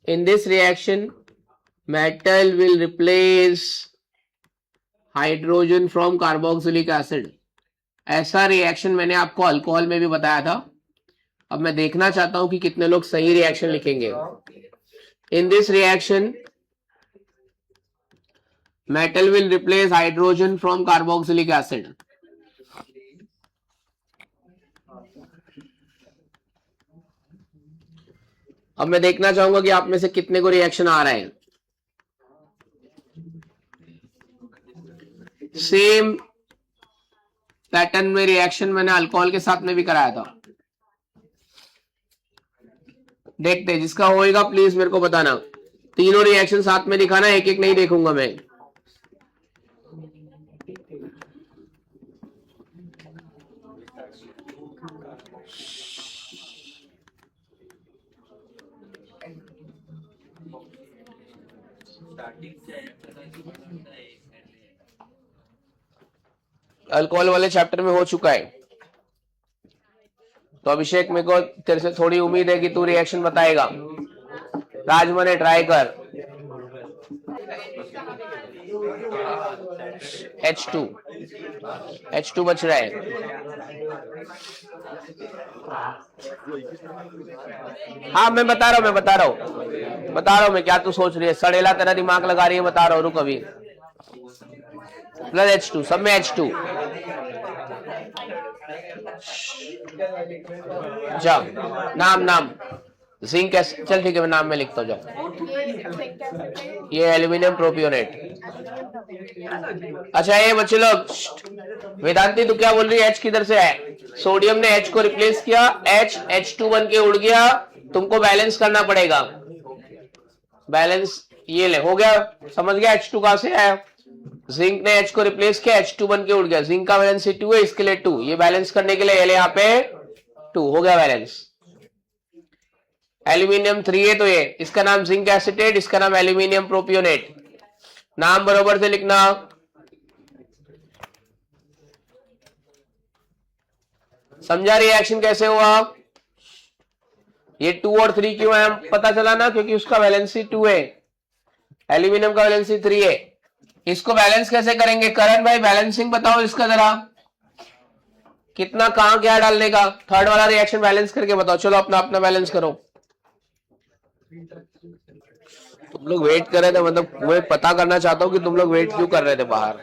In this reaction, metal will replace hydrogen from carboxylic acid. ऐसा रिएक्शन मैंने आपको अल्कोहल में भी बताया था। अब मैं देखना चाहता हूं कि कितने लोग सही रिएक्शन लिखेंगे। In this reaction metal will replace hydrogen from carboxylic acid. अब मैं देखना चाहूंगा कि आप में से कितने को रिएक्शन आ रहा है। सेम पैटर्न में रिएक्शन मैंने अल्कोहल के साथ में भी कराया था। देखते हैं, जिसका होएगा प्लीज मेरे को बताना। तीनों रिएक्शन साथ में दिखाना, एक एक नहीं देखूंगा मैं। अल्कोहल वाले चैप्टर में हो चुका है। तो अभिषेक, मेरे को तेरे से थोड़ी उम्मीद है कि तू रिएक्शन बताएगा। राजमने ट्राई कर। H2 बच रहा है। हाँ मैं बता रहा हूँ मैं क्या तू सोच रही है। सड़ेला तेरा दिमाग लगा रही है, बता रहा हूँ, रुक अभी। प्लस H2, सब में H2। जा नाम जिंक एसिड, चल ठीक है मैं नाम में लिखता हूँ। जाओ, ये एल्यूमिनियम प्रोपियोनेट। अच्छा ये बच्चे लोग, वेदांती तू क्या बोल रही है? H किधर से है? सोडियम ने H को रिप्लेस किया, H2 बन के उड़ गया। तुमको बैलेंस करना पड़ेगा। बैलेंस ये ले, हो गया, समझ गया H2 कहां से आया? जिंक ने H को रिप्लेस किया, H2 बन के उड़ गया। जिंक का वैलेंसी 2 है, इसके लिए 2। ये बैलेंस करने के लिए L यहाँ पे 2 हो गया बैलेंस। एल्यूमिनियम 3 है, तो ये इसका नाम जिंक एसिटेट, इसका नाम एल्यूमिनियम प्रोपियोनेट। नाम बरोबर से लिखना। समझा रिएक्शन कैसे हुआ? ये 2 और 3 क्यों है पता चला ना, क्योंकि उसका वैलेंसी 2 है, एल्यूमिनियम का वैलेंसी 3 है। इसको बैलेंस कैसे करेंगे? करण भाई बैलेंसिंग बताओ इसका जरा, कितना कहां क्या डालने का। थर्ड वाला रिएक्शन बैलेंस करके बताओ। चलो अपना अपना बैलेंस करो। तुम लोग वेट कर रहे थे, मतलब मैं पता करना चाहता हूँ कि तुम लोग वेट क्यों कर रहे थे बाहर।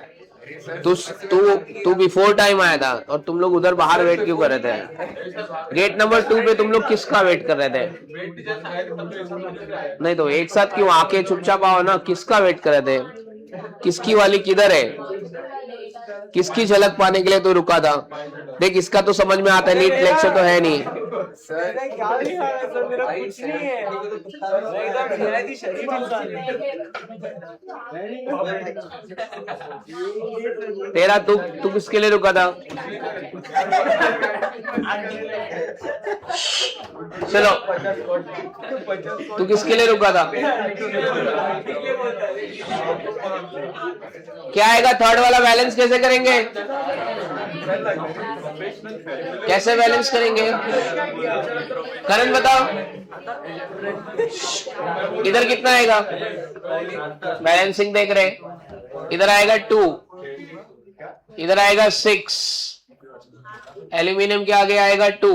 तू बिफोर टाइम आया था और तुम लोग उधर बाहर वेट क्यों कर रहे थे? गेट नंबर 2 पे तुम लोग किसका वेट कर रहे थे? नहीं तो एक साथ क्यों आके चुपचाप आओ ना। किसका वेट कर रहे थे? किसकी वाली किधर है? किसकी झलक पाने के लिए तो रुका था? देख इसका तो समझ में आता है, नीट लेक्चर तो है नहीं। तेरा तू किसके लिए रुका था? चलो तू किसके लिए रुका था? क्या आएगा? थर्ड वाला बैलेंस कैसे करेंगे? कैसे बैलेंस करेंगे? करण बताओ, इधर कितना आएगा? बैलेंसिंग देख रहे, इधर आएगा 2, इधर आएगा 6, एल्यूमिनियम के आगे आएगा 2।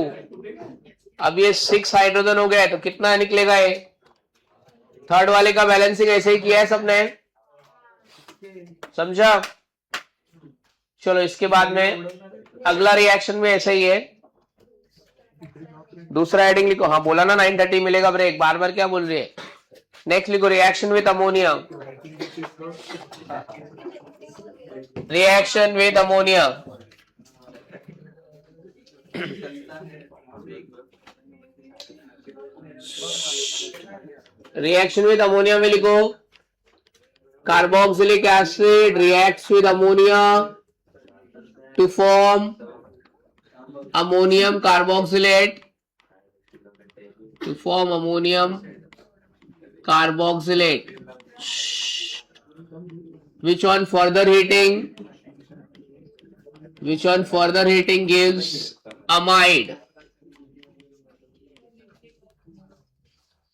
अब ये 6 हाइड्रोजन हो गया, तो कितना निकलेगा ये? थर्ड वाले का बैलेंसिंग ऐसे ही किया है सबने, समझा? चलो इसके बाद में अगला रिएक्शन में ऐसे ही है। दूसरा हेडिंग लिखो। हाँ बोला ना 9:30 मिलेगा ब्रेक, बार बार क्या बोल रही है? नेक्स्ट लिखो reaction with ammonia. Reaction with ammonia. Reaction with ammonia में लिखो carboxylic acid reacts with ammonia to form ammonium carboxylate, to form ammonium carboxylate, which on further heating gives amide।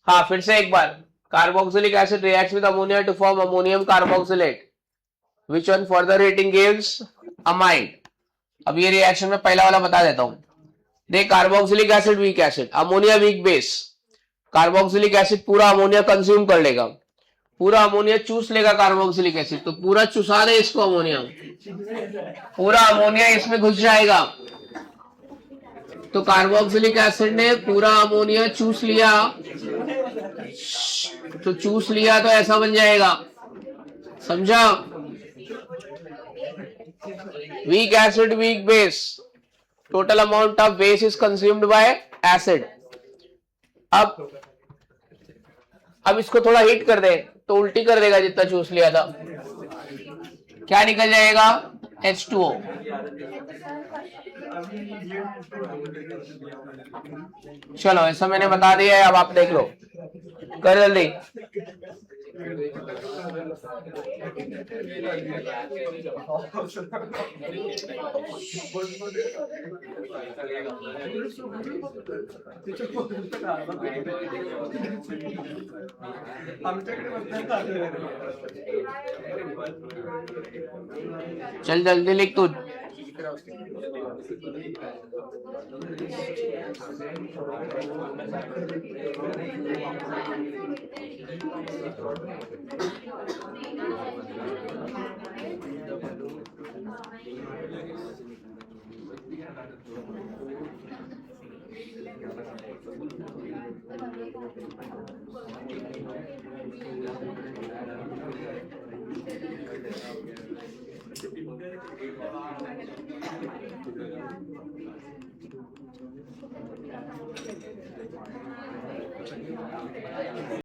हाँ फिर से एक बार, Carboxylic acid reacts with ammonia to form ammonium carboxylate. Which one further heating gives amine? अब ये reaction में पहला वाला बता देता हूं. देख, carboxylic acid weak acid, ammonia weak base. Carboxylic acid पूरा अमोनिया कंज्यूम कर लेगा, पूरा अमोनिया चूस लेगा कार्बोक्सिलिक एसिड, तो पूरा चुसा दे इसको अमोनिया, पूरा अमोनिया इसमें घुस जाएगा. तो कार्बोक्सिलिक एसिड ने पूरा अमोनिया चूस लिया, तो चूस लिया तो ऐसा बन जाएगा. समझा? Weak acid weak base, total amount of base is consumed by acid. अब इसको थोड़ा हीट कर दे तो उल्टी कर देगा जितना चूस लिया था. क्या निकल जाएगा? H2O. चलो, ऐसा मैंने बता दिया है, अब आप देख लो, कर जल्दी. चल जल्दी लिख तू.